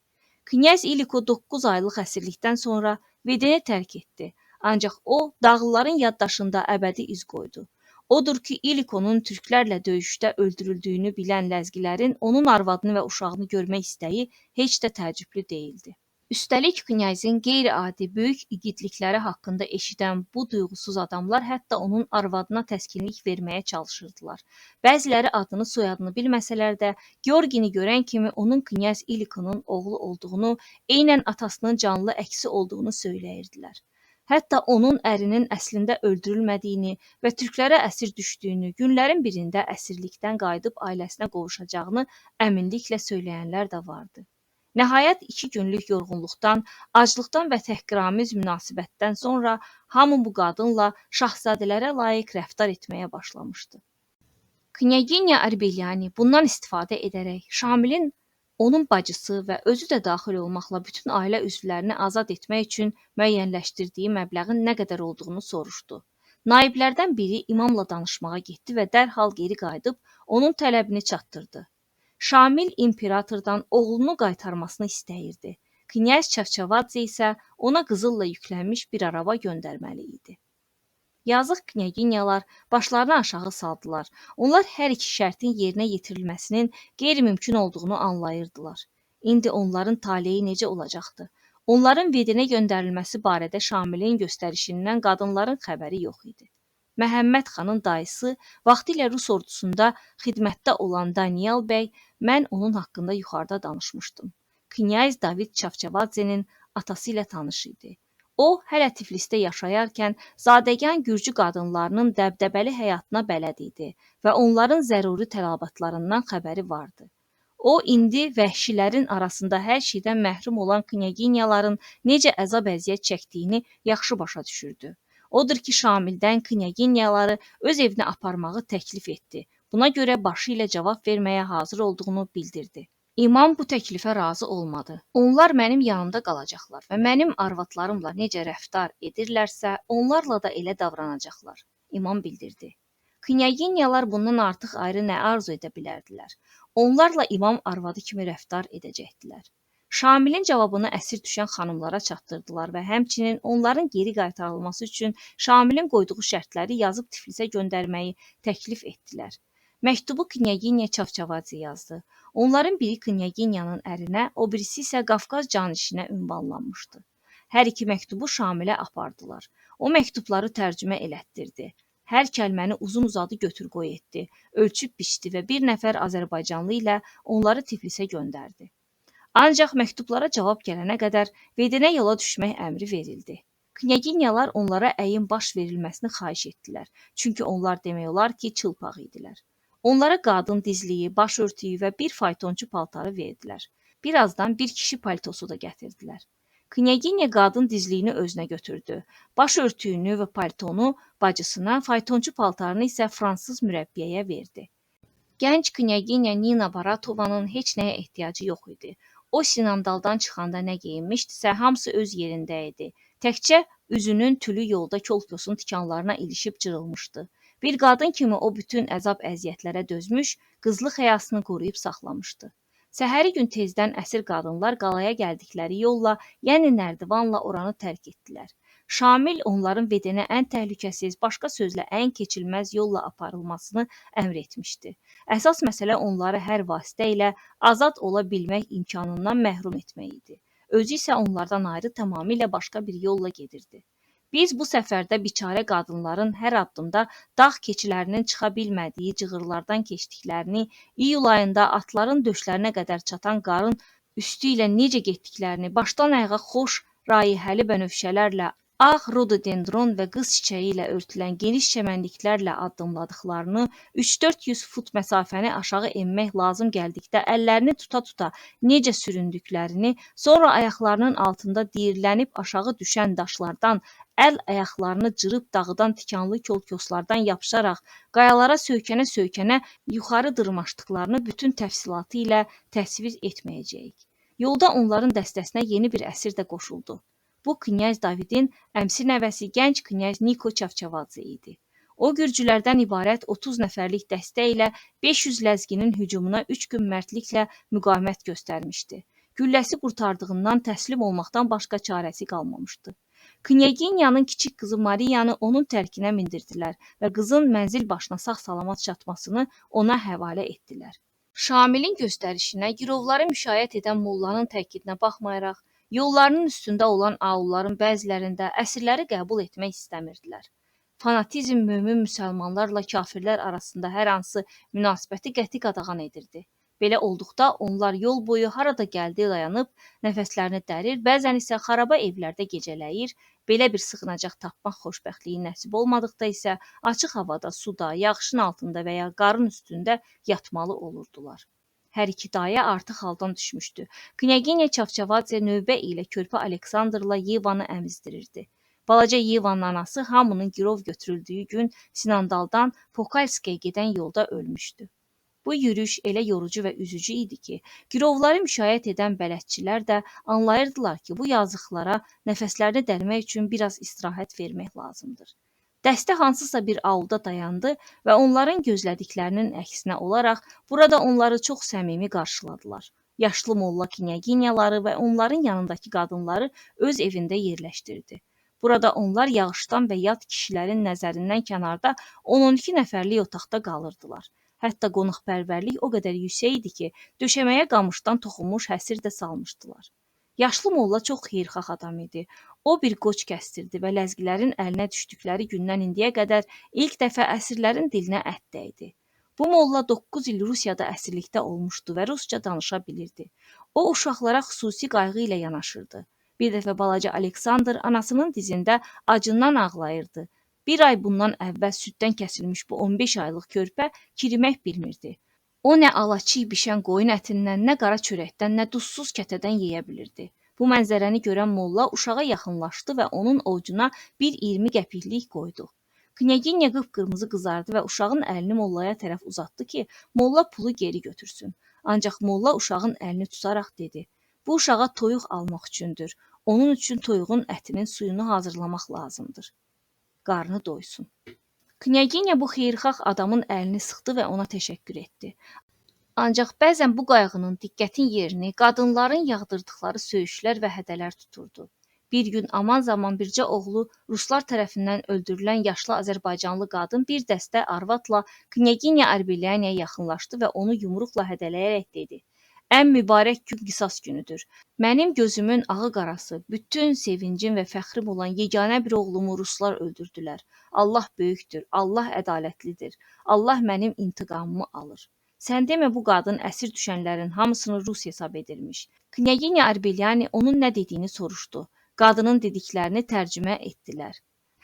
Knyaz İliko 9 aylıq əsirlikdən sonra Vedeni tərk etdi. Ancaq o, dağlıların yaddaşında əbədi iz qoydu. Odur ki, İlikonun türklərlə döyüşdə öldürüldüyünü bilən ləzgilərin onun arvadını və uşağını görmək istəyi heç də təəccüblü deyildi. Üstəlik knyazın qeyri-adi böyük igidlikləri haqqında eşidən bu duyğusuz adamlar hətta onun arvadına təskinlik verməyə çalışırdılar. Bəziləri adını, soyadını bilməsələr də, Georgini görən kimi onun knyaz İlikonun oğlu olduğunu, eynən atasının canlı əksi olduğunu söyləyirdilər. Hətta onun ərinin əslində öldürülmədiyini və türklərə əsir düşdüyünü, günlərin birində əsirlikdən qayıdıb ailəsinə qovuşacağını əminliklə söyləyənlər də vardı. Nəhayət 2 günlük yorğunluqdan, aclıqdan və təhqiramiz münasibətdən sonra hamı bu qadınla şahzadələrə layiq rəftar etməyə başlamışdı. Knyaginya Arbelyani bundan istifadə edərək Şamilin onun bacısı və özü də daxil olmaqla bütün ailə üzvlərini azad etmək üçün müəyyənləşdirdiyi məbləğin nə qədər olduğunu soruşdu. Naiblərdən biri imamla danışmağa getdi və dərhal geri qayıdıb onun tələbini çatdırdı. Şamil imperatordan oğlunu qaytarmasını istəyirdi. Knyaz Çavçavadze isə ona qızılla yüklənmiş bir araba göndərməli idi. Yazıq knyaginyalar başlarını aşağı saldılar. Onlar hər iki şərtin yerinə yetirilməsinin qeyri-mümkün olduğunu anlayırdılar. İndi onların taleyi necə olacaqdı? Onların Vedenə göndərilməsi barədə Şamilin göstərişindən qadınların xəbəri yox idi. Məhəmməd xanın dayısı, vaxtilə Rus ordusunda xidmətdə olan Daniel bəy, mən onun haqqında yuxarıda danışmışdım. Knyaz David Çavçavadzenin atası ilə tanış idi. O, hələ Tiflisdə yaşayarkən zadəgan gürcü qadınlarının dəbdəbəli həyatına bələd idi və onların zəruri tələbatlarından xəbəri vardı. O, indi vəhşilərin arasında hər şeydən məhrum olan knyaginyaların necə əzab-əziyyət çəkdiyini yaxşı başa düşürdü. Odur ki, Şamildən knyaginyaları öz evinə aparmağı təklif etdi. Buna görə başı ilə cavab verməyə hazır olduğunu bildirdi. İmam bu təklifə razı olmadı. Onlar mənim yanımda qalacaqlar və mənim arvadlarımla necə rəftar edirlərsə, onlarla da elə davranacaqlar. İmam bildirdi. Knyaginyalar bundan artıq ayrı nə arzu edə bilərdilər. Onlarla imam arvadı kimi rəftar edəcəkdilər. Şamilin cavabını əsir düşən xanımlara çatdırdılar və həmçinin onların geri qaytarılması üçün Şamilin qoyduğu şərtləri yazıb Tiflisə göndərməyi təklif etdilər. Məktubu Knyaginya Çavçavadze yazdı. Onların biri Knyaginyanın ərinə, o birisi isə Qafqaz canişinə ünvanlanmışdı. Hər iki məktubu Şamilə apardılar. O məktubları tərcümə elətdirdi. Hər kəlməni uzun-uzadı götür-qoy etdi, ölçüb biçdi və bir nəfər Azərbaycanlı ilə onları Tiflisə göndərdi. Ancaq məktublara cavab gələnə qədər Vedenə yola düşmək əmri verildi. Knyaginyalar onlara əyin baş verilməsini xahiş etdilər, çünki onlar demək olar ki, çılpaq idilər. Onlara qadın dizliyi, başörtüyü və bir faytonçu paltarı verdilər. Birazdan bir kişi paltosu da gətirdilər. Knyaginya qadın dizliyini özünə götürdü. Başörtüyünü və paltonu bacısına, faytonçu paltarını isə fransız mürəbbiyəyə verdi. Gənc Knyaginya Nina Baratovanın heç nəyə ehtiyacı yox idi. O Sinandaldan çıxanda nə geyinmişdisə, hamısı öz yerində idi. Təkcə üzünün tülü yolda kolkosun tikanlarına ilişib cırılmışdı. Bir qadın kimi o bütün əzab-əziyyətlərə dözmüş, qızlıq həyasını qoruyub saxlamışdı. Səhəri gün tezdən əsir qadınlar qalaya gəldikləri yolla, yəni nərdivanla oranı tərk etdilər. Şamil onların Vedenə ən təhlükəsiz, başqa sözlə ən keçilməz yolla aparılmasını əmr etmişdi. Əsas məsələ onları hər vasitə ilə azad ola bilmək imkanından məhrum etmək idi. Özü isə onlardan ayrı tamamilə başqa bir yolla gedirdi. Biz bu səfərdə biçarə qadınların hər addımda dağ keçilərinin çıxa bilmədiyi cığırlardan keçdiklərini, iyul ayında atların döşlərinə qədər çatan qarın üstü ilə necə getdiklərini, başdan ayağa xoş raihəli bənövşələrlə Ağ rododendron və qız çiçəyi ilə örtülən geniş çəmənliklərlə addımladıqlarını, 3-400 fut məsafəni aşağı enmək lazım gəldikdə əllərini tuta-tuta necə süründüklərini, sonra ayaqlarının altında diyirlənib aşağı düşən daşlardan, əl-ayaqlarını cırıb dağıdan tikanlı kolkoslardan yapışaraq, qayalara söykənə-söykənə yuxarı dırmaşdıqlarını bütün təfsilatı ilə təsvir etməyəcəyik. Yolda onların dəstəsinə yeni bir əsir də qoşuldu. Bu, knyaz Davidin əmsi nəvəsi gənc knyaz Niko Çavçavadze idi. O, gürcülərdən ibarət 30 nəfərlik dəstə ilə 500 ləzginin hücumuna 3 gün mərdliklə müqavimət göstərmişdi. Gülləsi qurtardığından təslim olmaqdan başqa çarəsi qalmamışdı. Knyaginyanın kiçik qızı Mariyanı onun tərkinə mindirdilər və qızın mənzil başına sağ-salamat çatmasını ona həvalə etdilər. Şamilin göstərişinə, girovları müşayiət edən mollanın təkidinə baxmayaraq, yollarının üstündə olan aulların bəzilərində əsirləri qəbul etmək istəmirdilər. Fanatizm mömin müsəlmanlarla kafirlər arasında hər hansı münasibəti qəti qadağan edirdi. Belə olduqda onlar yol boyu harada gəldi dayanıb nəfəslərini dərir, bəzən isə xaraba evlərdə gecələyir, belə bir sığınacaq tapmaq xoşbəxtliyi nəsib olmadıqda isə açıq havada, suda, yağışın altında və ya qarın üstündə yatmalı olurdular. Hər iki dayə artıq haldan düşmüşdü. Knyaginya Çavçavadze növbə ilə körpə Aleksandrla Yevanı əmizdirirdi. Balaca Yevanın anası hamının girov götürüldüyü gün Sinandaldan Pokalskaya gedən yolda ölmüşdü. Bu yürüyüş elə yorucu və üzücü idi ki, girovları müşayiət edən bələdçilər də anlayırdılar ki, bu yazıqlara nəfəslərini dərmək üçün biraz istirahət vermək lazımdır. Dəstə hansısa bir aulda dayandı və onların gözlədiklərinin əksinə olaraq burada onları çox səmimi qarşıladılar. Yaşlı molla knyaginyaları və onların yanındakı qadınları öz evində yerləşdirdi. Burada onlar yağışdan və yad kişilərin nəzərindən kənarda 10-12 nəfərlik otaqda qalırdılar. Hətta qonaqpərvərlik o qədər yüksək idi ki, döşəməyə qamışdan toxunmuş həsir də salmışdılar. Yaşlı molla çox xeyirxah adam idi. O bir qoç kəstirdi və ləzgilərin əlinə düşdükləri gündən indiyə qədər ilk dəfə əsirlərin dilinə ət dəydi. Bu molla 9 il Rusiyada əsirlikdə olmuşdu və rusca danışa bilirdi. O, uşaqlara xüsusi qayğı ilə yanaşırdı. Bir dəfə balaca Aleksandr anasının dizində acından ağlayırdı. Bir ay bundan əvvəl süddən kəsilmiş bu 15 aylıq körpə kirimək bilmirdi. O, nə alaçı bişən qoyun ətindən, nə qara çörəkdən, nə duzsuz kətədən yeyə bilirdi. Bu mənzərəni görən molla uşağa yaxınlaşdı və onun ovucuna bir 20 qəpiklik qoydu. Knyaginya qıpqırmızı qızardı və uşağın əlini mollaya tərəf uzatdı ki, molla pulu geri götürsün. Ancaq molla uşağın əlini tutaraq dedi: "Bu uşağa toyuq almaq üçündür. Onun üçün toyuğun ətinin suyunu hazırlamaq lazımdır. Qarnı doysun." Knyaginya bu xeyirxah adamın əlini sıxdı və ona təşəkkür etdi. Ancaq bəzən bu qayğının diqqətin yerini qadınların yağdırdıqları söyüşlər və hədələr tuturdu. Bir gün aman zaman bircə oğlu ruslar tərəfindən öldürülən yaşlı Azərbaycanlı qadın bir dəstə arvadla Knyaginya Arbelyaniya yaxınlaşdı və onu yumruqla hədələyərək dedi: "Ən mübarək gün qisas günüdür. Mənim gözümün ağı qarası, bütün sevincim və fəxrim olan yeganə bir oğlumu ruslar öldürdülər. Allah böyükdür, Allah ədalətlidir. Allah mənim intiqamımı alır." Sən demə bu qadın əsir düşənlərin hamısını Rus hesab edilmiş. Knyaginya Arbelyani onun nə dediyini soruşdu. Qadının dediklərini tərcümə etdilər.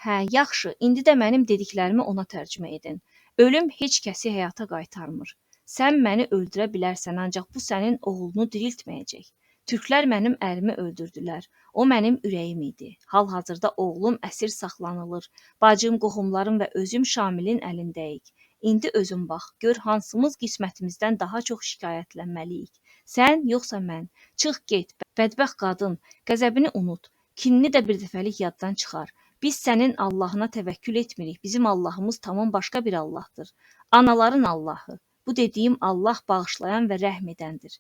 "Hə, yaxşı, indi də mənim dediklərimi ona tərcümə edin. Ölüm heç kəsi həyata qaytarmır. Sən məni öldürə bilərsən, ancaq bu sənin oğlunu diriltməyəcək. Türklər mənim ərimi öldürdülər. O mənim ürəyim idi. Hal-hazırda oğlum əsir saxlanılır. Bacım, qohumlarım və özüm Şamilin əlindəyik. İndi özün bax, gör hansımız qismətimizdən daha çox şikayətlənməliyik. Sən yoxsa mən? Çıx get, bədbəxt qadın, qəzəbini unut. Kinini də bir dəfəlik yaddan çıxar. Biz sənin Allahına təvəkkül etmirik. Bizim Allahımız tamam başqa bir Allahdır. Anaların Allahı. Bu dediyim Allah bağışlayan və rəhm edəndir."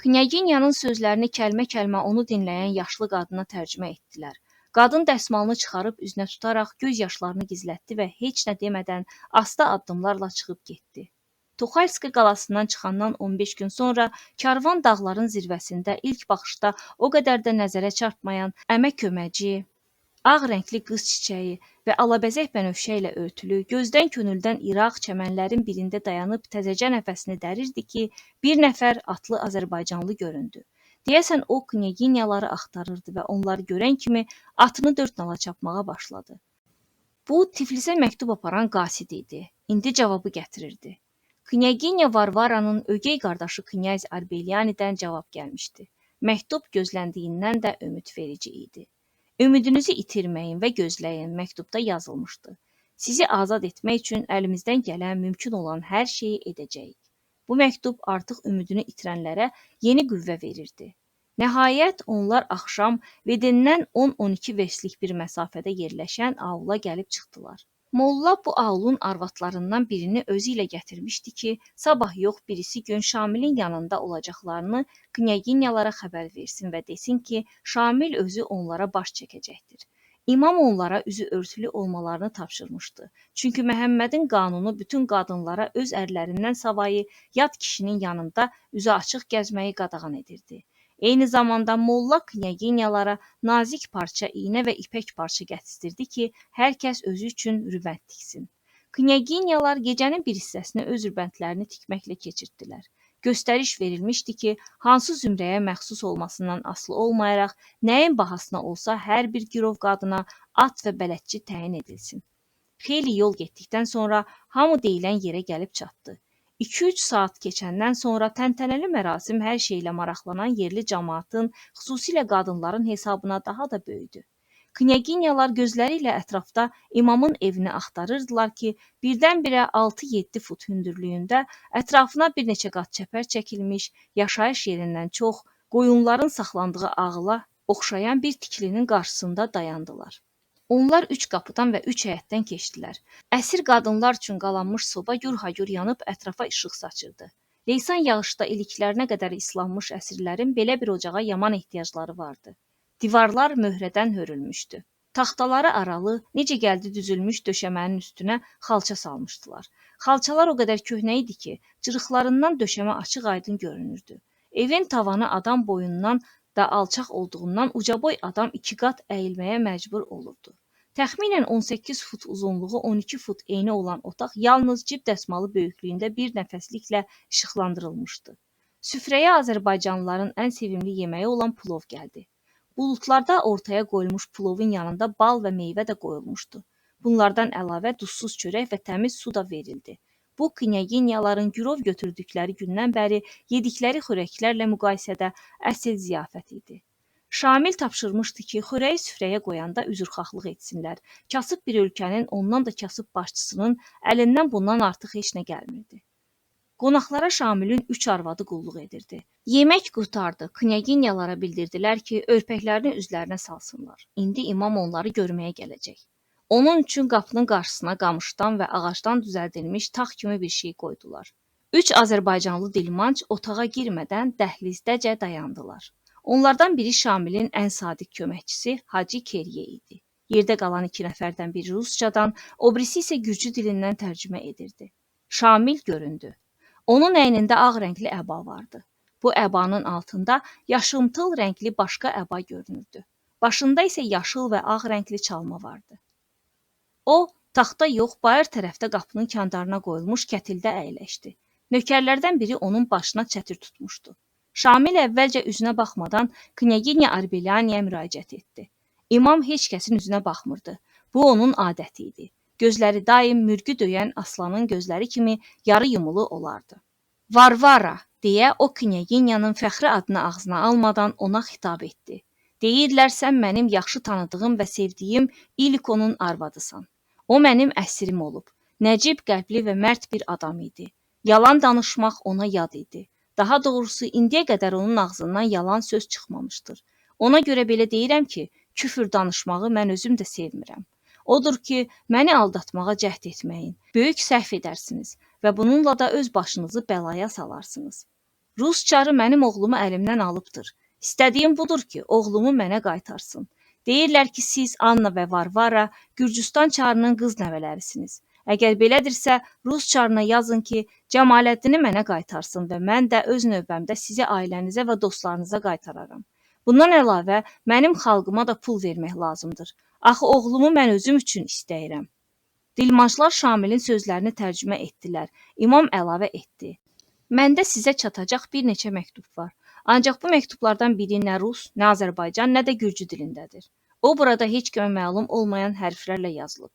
Knyaginyanın sözlərini kəlmə-kəlmə onu dinləyən yaşlı qadına tərcümə etdilər. Qadın dəsmalını çıxarıb üzünə tutaraq göz yaşlarını gizlətdi və heç nə demədən asta addımlarla çıxıb getdi. Tuxalski qalasından çıxandan 15 gün sonra karvan dağların zirvəsində ilk baxışda o qədər də nəzərə çarpmayan əmək köməci, ağ rəngli qız çiçəyi və alabəzək bənövşə ilə örtülü, gözdən könüldən İraq çəmənlərin birində dayanıb təzəcə nəfəsini dərirdi ki, bir nəfər atlı Azərbaycanlı göründü. Deyəsən o knyaginyaları axtarırdı və onları görən kimi atını dörd nala çapmağa başladı. Bu Tiflisə məktub aparan qasid idi. İndi cavabı gətirirdi. Knyaginya Varvaranın ögey qardaşı knyaz Arbelianidən cavab gəlmişdi. Məktub gözləndiyindən də ümidverici idi. Ümidinizi itirməyin və gözləyin məktubda yazılmışdı. Sizi azad etmək üçün əlimizdən gələn mümkün olan hər şeyi edəcəyik. Bu məktub artıq ümidini itirənlərə yeni qüvvə verirdi. Nəhayət onlar axşam Vedendən 10-12 verslik bir məsafədə yerləşən aula gəlib çıxdılar. Molla bu aulun arvadlarından birini özü ilə gətirmişdi ki, sabah yox birisi gün Şamilin yanında olacaqlarını knyaginyalara xəbər versin və desin ki, Şamil özü onlara baş çəkəcəkdir. İmam onlara üzü örtülü olmalarını tapşırmışdı. Çünki Məhəmmədin qanunu bütün qadınlara öz ərlərindən savayı yad kişinin yanında üzü açıq gəzməyi qadağan edirdi. Eyni zamanda molla knyaginyalara nazik parça, iynə və ipək parça gətizdirdi ki, hər kəs özü üçün rübənd tiksin. Knyaginyalar gecənin bir hissəsini öz rübəndlərini tikməklə keçirtdilər. Göstəriş verilmişdi ki, hansı zümrəyə məxsus olmasından asılı olmayaraq, nəyin bahasına olsa hər bir girov qadına at və bələdçi təyin edilsin. Xeyli yol getdikdən sonra hamı deyilən yerə gəlib çatdı. 2-3 saat keçəndən sonra təntənəli mərasim hər şeylə maraqlanan yerli cəmaatın, xüsusilə qadınların hesabına daha da böyüdü. Knyaginyalar gözləri ilə ətrafda imamın evini axtarırdılar ki, birdən-birə 6-7 fut hündürlüyündə ətrafına bir neçə qat çəpər çəkilmiş, yaşayış yerindən çox, qoyunların saxlandığı ağıla oxşayan bir tiklinin qarşısında dayandılar. Onlar 3 qapıdan və 3 həyətdən keçdilər. Əsir qadınlar üçün qalanmış soba gür-hagür yanıb ətrafa işıq saçırdı. Leysan yağışda iliklərinə qədər islanmış əsirlərin belə bir ocağa yaman ehtiyacları vardı. Divarlar möhrədən hörülmüşdü. Taxtaları aralı, necə gəldi düzülmüş döşəmənin üstünə xalça salmışdılar. Xalçalar o qədər köhnə idi ki, cırıqlarından döşəmə açıq-aydın görünürdü. Evin tavanı adam boyundan da alçaq olduğundan ucaboy adam 2 qat əyilməyə məcbur olurdu. Təxminən 18 fut uzunluğu, 12 fut eni olan otaq yalnız cib dəsmalı böyüklüyündə bir nəfəsliklə işıqlandırılmışdı. Süfrəyə Azərbaycanlıların ən sevimli yeməyi olan plov gəldi. Buludlarda ortaya qoyulmuş plovun yanında bal və meyvə də qoyulmuşdu. Bunlardan əlavə duzsuz çörək və təmiz su da verildi. Bu, knyaginyaların girov götürdükləri gündən bəri yedikləri xörəklərlə müqayisədə əsl ziyafət idi. Şamil tapşırmışdı ki, xörəyi süfrəyə qoyanda üzrxahlıq etsinlər. Kasıb bir ölkənin, ondan da kasıb başçısının əlindən bundan artıq heç nə gəlmirdi. Qonaqlara Şamilin 3 arvadı qulluq edirdi. Yemək qurtardı. Knyaginyalara bildirdilər ki, örpəklərini üzlərinə salsınlar. İndi imam onları görməyə gələcək. Onun üçün qapının qarşısına qamışdan və ağacdan düzəldilmiş tağ kimi bir şey qoydular. 3 Azərbaycanlı dilmanc otağa girmədən dəhlizdəcə dayandılar. Onlardan biri Şamilin ən sadiq köməkçisi Hacı Keriye idi. Yerdə qalan 2 nəfərdən biri ruscadan, o birisi isə gürcü dilindən tərcümə edirdi. Şamil göründü. Onun əynində ağ rəngli əba vardı. Bu əbanın altında yaşımtıl rəngli başqa əba görünürdü. Başında isə yaşıl və ağ rəngli çalma vardı. O, taxta yox, bayır tərəfdə qapının kəndarına qoyulmuş kətildə əyləşdi. Nökərlərdən biri onun başına çətir tutmuşdu. Şamil əvvəlcə üzünə baxmadan Knyaginya Arbelianiyə müraciət etdi. İmam heç kəsin üzünə baxmırdı. Bu onun adəti idi. Gözləri daim mürgü döyən aslanın gözləri kimi yarı yumulu olardı. Varvara, deyə o Knyaginyanın fəxri adını ağzına almadan ona xitab etdi. Deyirlər sən mənim yaxşı tanıdığım və sevdiyim İlikonun arvadısan. O mənim əsirim olub. Nəcib, qəlbli və mərd bir adam idi. Yalan danışmaq ona yad idi. Daha doğrusu, indiyə qədər onun ağzından yalan söz çıxmamışdır. Ona görə belə deyirəm ki, küfür danışmağı mən özüm də sevmirəm. Odur ki, məni aldatmağa cəhd etməyin. Böyük səhv edərsiniz və bununla da öz başınızı bəlaya salarsınız. Rus çarı mənim oğlumu əlimdən alıbdır. İstədiyim budur ki, oğlumu mənə qaytarsın. Deyirlər ki, siz Anna və Varvara Gürcüstan çarının qız nəvələrisiniz. Əgər belədirsə, Rus çarına yazın ki, Cəmaləddini mənə qaytarsın və mən də öz növbəmdə sizi ailənizə və dostlarınıza qaytararam. Bundan əlavə, mənim xalqıma da pul vermək lazımdır. Axı oğlumu mən özüm üçün istəyirəm. Dilmanclar Şamilin sözlərini tərcümə etdilər. İmam əlavə etdi. Məndə sizə çatacaq bir neçə məktub var. Ancaq bu məktublardan biri nə rus, nə Azərbaycan, nə də gürcü dilindədir. O burada heç kimə məlum olmayan hərflərlə yazılıb.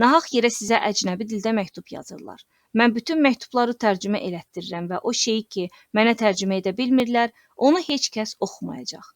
Nahaq yerə sizə əcnəbi dildə məktub yazırlar. Mən bütün məktubları tərcümə elətdirirəm və o şeyi ki, mənə tərcümə edə bilmirlər, onu heç kəs oxumayacaq.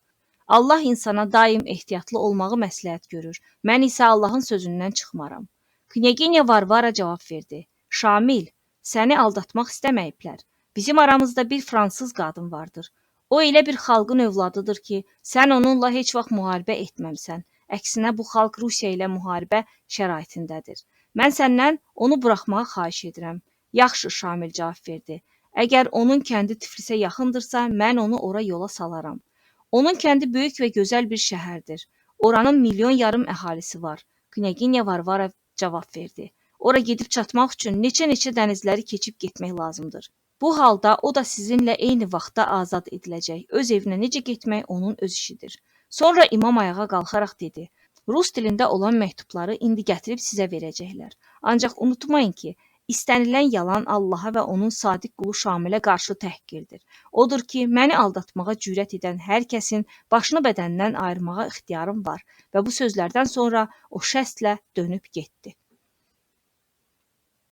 Allah insana daim ehtiyatlı olmağı məsləhət görür. Mən isə Allahın sözündən çıxmaram. Knyaginya Varvara cavab verdi. Şamil, səni aldatmaq istəməyiblər. Bizim aramızda bir fransız qadın vardır. O elə bir xalqın övladıdır ki, sən onunla heç vaxt müharibə etməmsən. Əksinə bu xalq Rusiya ilə müharibə şəraitindədir. Mən səndən onu buraxmağı xahiş edirəm. Yaxşı, Şamil cavab verdi. Əgər onun kəndi Tiflisə yaxındırsa, mən onu ora yola salaram. Onun kəndi böyük və gözəl bir şəhərdir. Oranın milyon yarım əhalisi var. Knyaginya Varvara cavab verdi. Ora gedib çatmaq üçün neçə-neçə dənizləri keçib getmək lazımdır. Bu halda o da sizinlə eyni vaxtda azad ediləcək. Öz evinə necə getmək onun öz işidir. Sonra imam ayağa qalxaraq dedi. Rus dilində olan məktubları indi gətirib sizə verəcəklər. Ancaq unutmayın ki, İstənilən yalan Allaha və onun sadiq qulu Şamilə qarşı təhqirdir. Odur ki, məni aldatmağa cürət edən hər kəsin başını bədəndən ayırmağa ixtiyarım var və bu sözlərdən sonra o şəstlə dönüb getdi.